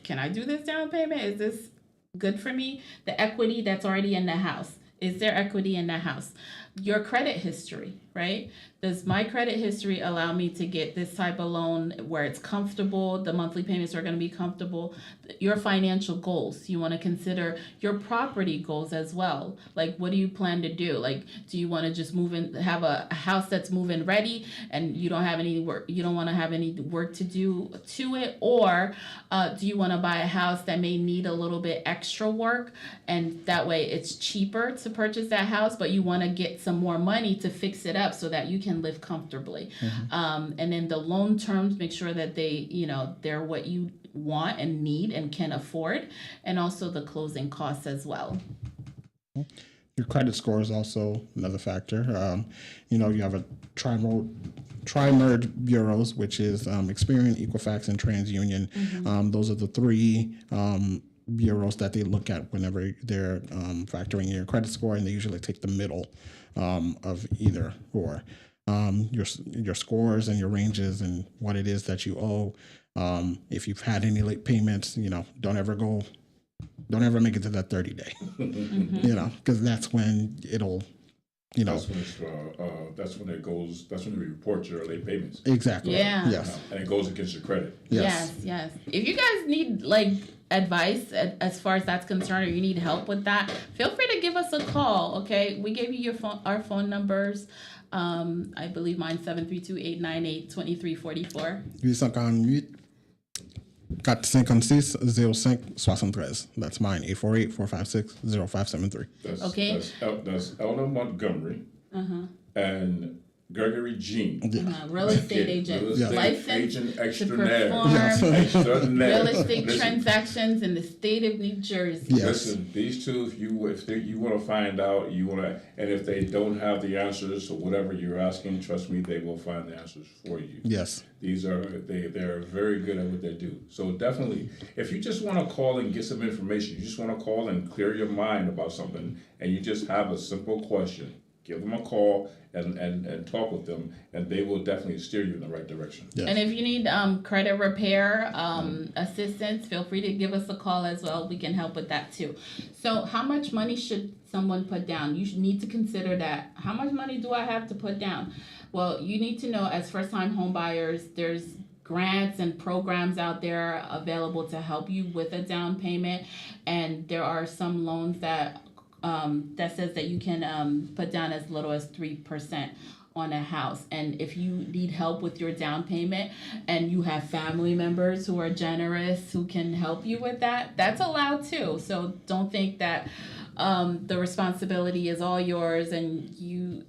can I do this down payment? Is this good for me? The equity that's already in the house. Is there equity in the house? your credit history, right? Does my credit history allow me to get this type of loan where it's comfortable, the monthly payments are going to be comfortable? Your financial goals, you want to consider your property goals as well. Like, what do you plan to do? Like, do you want to just move in, have a house that's move-in ready and you don't have any work, you don't want to have any work to do to it? Or do you want to buy a house that may need a little bit extra work, and that way it's cheaper to purchase that house, but you want to get some more money to fix it up so that you can live comfortably? And then the loan terms, make sure that they, they're what you want and need and can afford, and also the closing costs as well. Your credit score is also another factor. You have a tri-merge bureaus, which is Experian, Equifax, and TransUnion. Those are the three bureaus that they look at whenever they're factoring your credit score, and they usually take the middle of either or. Your scores and your ranges and what it is that you owe. If you've had any late payments, don't ever make it to that 30-day, because that's when it'll, That's when it goes. That's when you report your late payments. Exactly. Yeah. Yes. And it goes against your credit. Yes. If you guys need advice as far as that's concerned, or you need help with that, feel free to give us a call. Okay, we gave you our phone numbers. I believe mine's 732-898-2344. 848-456-0573. That's mine. 848-456-0573. That's Elder Montgomery and Gregory Jean. Real estate agent, licensed agent to extraordinaire. perform Extraordinaire. real estate Listen, transactions in the state of New Jersey. Yes. Listen, these two, if you want to find out, and if they don't have the answers to whatever you're asking, trust me, they will find the answers for you. Yes. They're very good at what they do. So definitely, if you just want to call and get some information, you just want to call and clear your mind about something, and you just have a simple question, give them a call and talk with them, and they will definitely steer you in the right direction. Yes. And if you need credit repair assistance, feel free to give us a call as well. We can help with that too. So how much money should someone put down? You need to consider that. How much money do I have to put down? Well, you need to know, as first-time home buyers, there's grants and programs out there available to help you with a down payment, and there are some loans that says that you can put down as little as 3% on a house. And if you need help with your down payment and you have family members who are generous who can help you with that, that's allowed too. So don't think that the responsibility is all yours and you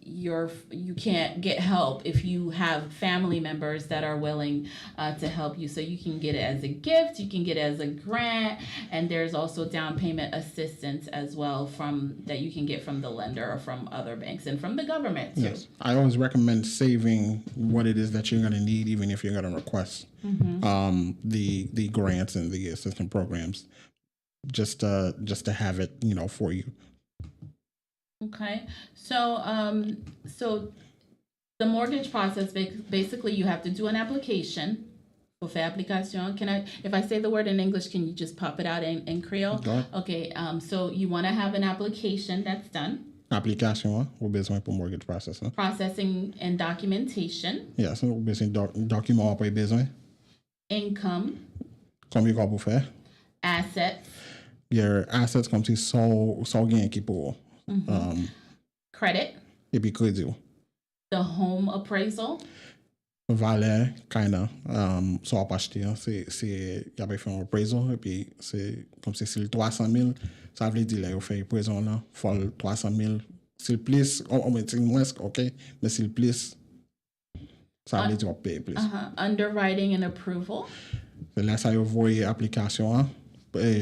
can't get help if you have family members that are willing to help you. So you can get it as a gift, you can get it as a grant, and there's also down payment assistance as well that you can get from the lender or from other banks and from the government too. Yes. I always recommend saving what it is that you're going to need, even if you're going to request the grants and the assistance programs, just to have it, for you. Okay, so the mortgage process, basically you have to do an application. If I say the word in English, can you just pop it out in Creole? Go ahead. Okay, so you want to have an application that's done. Application, ou bezwen pou mortgage process. Processing and documentation. Yes, ou bezwen document apre bezwen. Income. Kombi ka pou fè? Assets. Your assets kom si so gen ki pou. Credit. E pi kredi ou. The home appraisal. Valeur, kinda. So ap achete, se yabe fè un appraisal, e pi se kom si sil 300,000, sa vle di la yo fè appraisal la, fol 300,000. Sil plis, sil mwes, ok, men sil plis, sa vle di wap pay plis. Underwriting and approval. Se la sa yo voye aplikasyon an,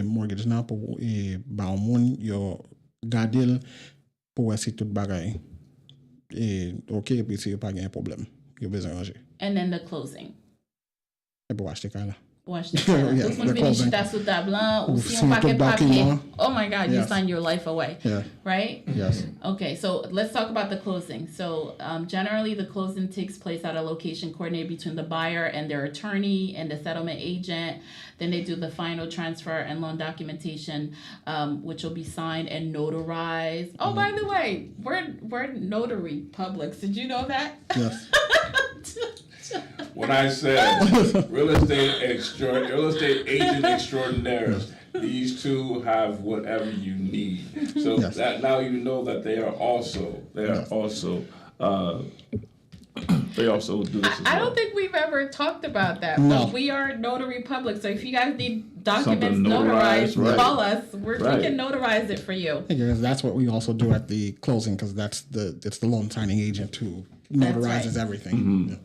mortgage nan pou ba ou moun yo gadil pou wè si tout bagay. Ok, pi si yo pa gen problem. Yo bezon anje. And then the closing. E pou achete ka la. Ou acheter terrain. Yeah, Tout le monde they're vient closing. chita sous table blanc, ou Ou si si on on paquet de tout papier. document. Oh my God, you Yes. sign your life away. Yeah. Right? Yes. Okay, so let's talk about the closing. So generally, the closing takes place at a location coordinated between the buyer and their attorney and the settlement agent. Then they do the final transfer and loan documentation, which will be signed and notarized. Oh, by the way, we're notary publics. Did you know that? Yes. When I said real estate agent extraordinaires, these two have whatever you need. So Yes. that now you know that they also do this as I well. don't think we've ever talked about that. No. But we are notary public, so if you guys need documents Something notarized, notarized, right. call us. We Right. can notarize it for you. Because that's what we also do at the closing, because it's the loan signing agent who notarizes right. everything. Yeah.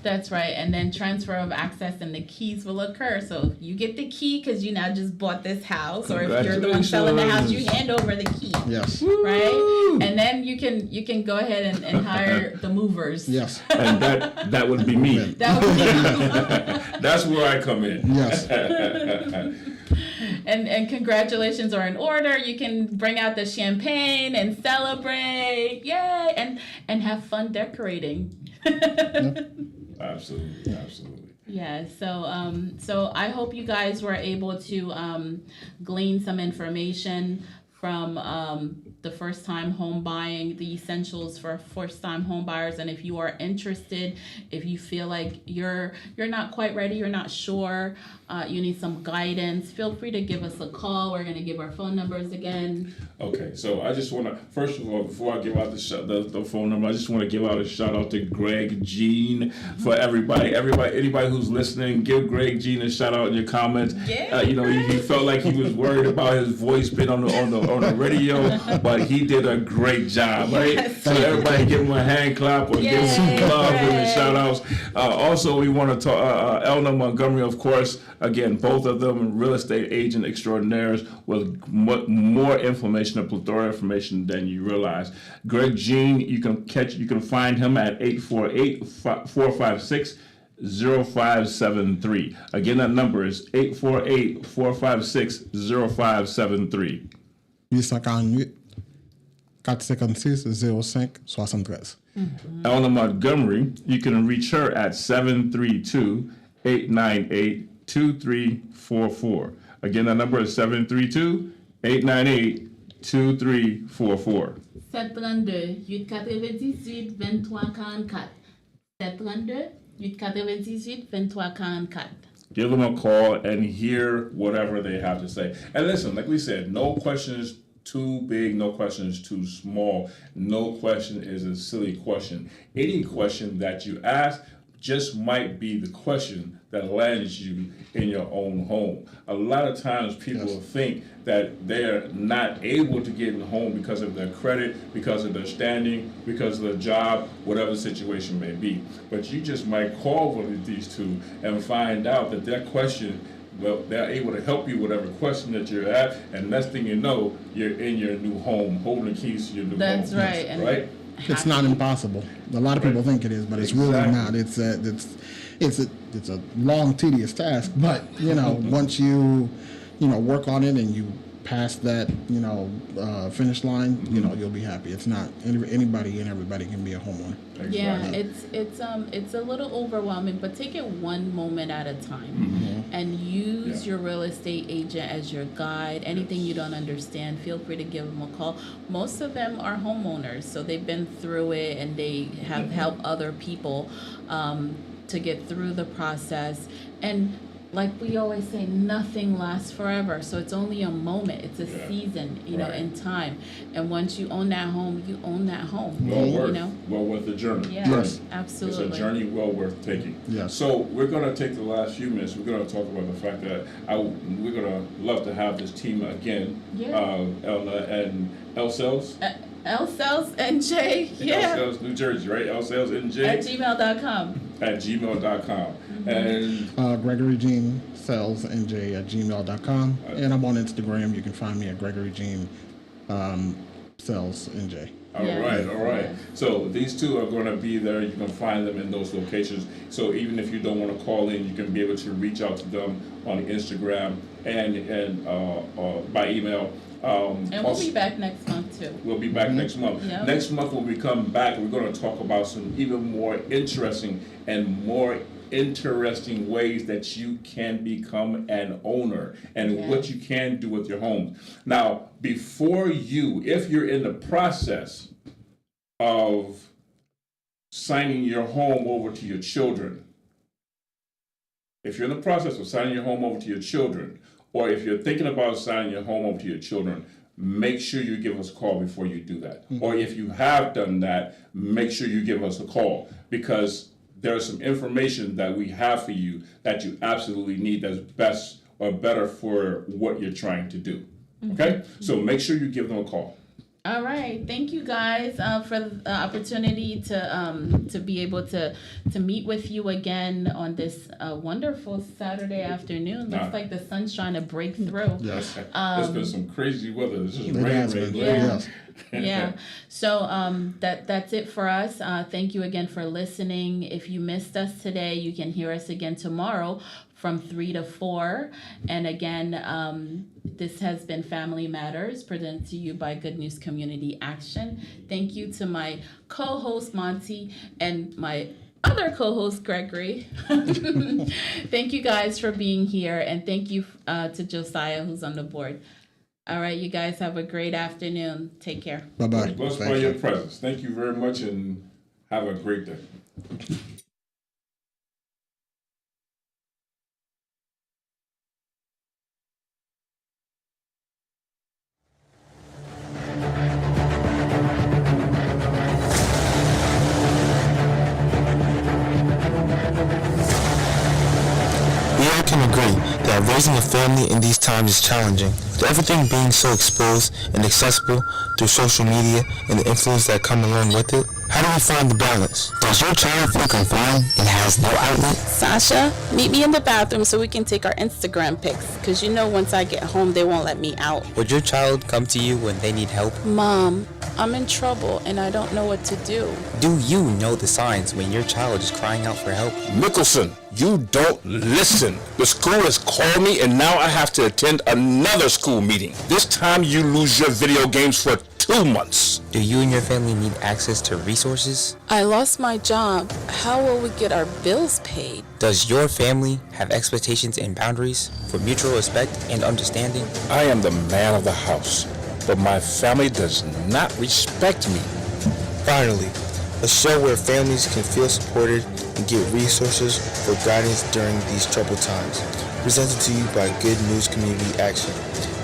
That's right. And then transfer of access and the keys will occur. So you get the key because you now just bought this house, or if you're the one selling the house, you hand over the key. Yes. Right? And then you can go ahead and hire the movers. Yes. And that would be me. That would be That's where I come in. Yes. and congratulations are in order. You can bring out the champagne and celebrate. Yay! And have fun decorating. Absolutely. Yeah, so I hope you guys were able to glean some information from the first time home buying, the essentials for first time home buyers. And if you are interested, if you feel like you're not quite ready, you're not sure, you need some guidance, feel free to give us a call. We're going to give our phone numbers again. Okay, so I just want to, first of all, before I give out the phone number, I just want to give out a shout out to Greg Jean for everybody. Anybody who's listening, give Greg Jean a shout out in your comments. Yeah, He felt like he was worried about his voice being on the radio, but he did a great job, right? Yes. So everybody give him a hand clap or give him some Yay, love and Greg. shout outs. Also, we want to talk Elna Montgomery, of course. Again, both of them real estate agent extraordinaires with more information, a plethora of information than you realize. Greg Jean, you can find him at 848-456-0573. Again, that number is 848-456-0573. 848-456-0573. Elna Montgomery, you can reach her at 732-898-2344. Again, that number is 732-898-2344. 732-898-2344. 732-898-2344. Give them a call and hear whatever they have to say. And listen, like we said, no question is too big, no question is too small, no question is a silly question. Any question that you ask just might be the question that lands you in your own home. A lot of times people think that they're not able to get in home because of their credit, because of their standing, because of their job, whatever the situation may be. But you just might call one of these two and find out that their question, well, they're able to help you whatever question that you're at, and next thing you know, you're in your new home, holding the keys to your new That's home. right. And Right? It's not impossible. A lot of people think it is, but it's really not. It's a long, tedious task. But once you work on it and you pass that finish line, you'll be happy. It's not anybody and everybody can be a homeowner. yeah, it's a little overwhelming, but take it one moment at a time and use your real estate agent as your guide. Anything you don't understand, feel free to give them a call. Most of them are homeowners, so they've been through it and they have helped other people to get through the process. And like we always say, nothing lasts forever. So it's only a moment. It's a season, in time. And once you own that home, you own that home. Well worth the journey. Yeah, Yes. absolutely. It's a journey well worth taking. Yes. So we're going to take the last few minutes. We're going to talk about the fact that we're going to love to have this team again. Yeah. Elna and L Sales. L Sales NJ, L Sales, New Jersey, right? L Sales NJ at gmail.com. at gmail.com. And Gregory Jean Sells NJ at gmail.com. And I'm on Instagram. You can find me at Gregory Jean Sells NJ. All right. So these two are going to be there. You can find them in those locations. So even if you don't want to call in, you can be able to reach out to them on Instagram and by email. And we'll be back next month too. We'll be back next month. Yep. Next month when we come back, we're going to talk about some even more interesting ways that you can become an owner and what you can do with your home. Now, if you're in the process of signing your home over to your children, or if you're thinking about signing your home over to your children, make sure you give us a call before you do that. Or if you have done that, make sure you give us a call, because there's some information that we have for you that you absolutely need that's best or better for what you're trying to do. Okay? So make sure you give them a call. All right. Thank you guys for the opportunity to be able to meet with you again on this wonderful Saturday afternoon. Looks like the sun's trying to break through. Yes. There's been some crazy weather. This is rain. Yes. Yeah. So that's it for us. Thank you again for listening. If you missed us today, you can hear us again tomorrow from 3 to 4. And again, this has been Family Matters, presented to you by Good News Community Action. Thank you to my co-host Monty and my other co-host Gregory. Thank you guys for being here, and thank you to Josiah, who's on the board. All right, you guys have a great afternoon. Take care. Bye-bye. Blessed by your presence. Thank you very much, and have a great day. We all can agree that raising a family in these times is challenging, with everything being so exposed and accessible through social media and the influence that come along with it. How do we find the balance? Does your child feel confined and has no outlet? Sasha, meet me in the bathroom so we can take our Instagram pics, because you know once I get home they won't let me out. Would your child come to you when they need help? Mom, I'm in trouble and I don't know what to do. Do you know the signs when your child is crying out for help? Mickelson, you don't listen. The school has called me and now I have to attend another school meeting. This time you lose your video games for 2 months. Do you and your family need access to resources? I lost my job. How will we get our bills paid? Does your family have expectations and boundaries for mutual respect and understanding? I am the man of the house, but my family does not respect me. Finally, a show where families can feel supported and get resources for guidance during these troubled times. Presented to you by Good News Community Action.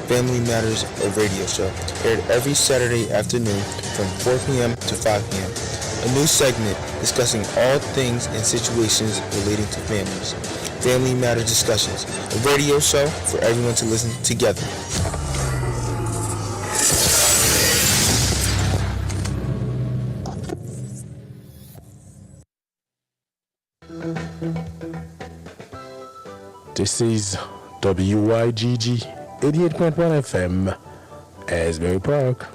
Family Matters, a radio show, aired every Saturday afternoon from 4 p.m. to 5 p.m. A new segment discussing all things and situations relating to families. Family Matters Discussions, a radio show for everyone to listen together. This is WYGG 88.1 FM, Asbury Park.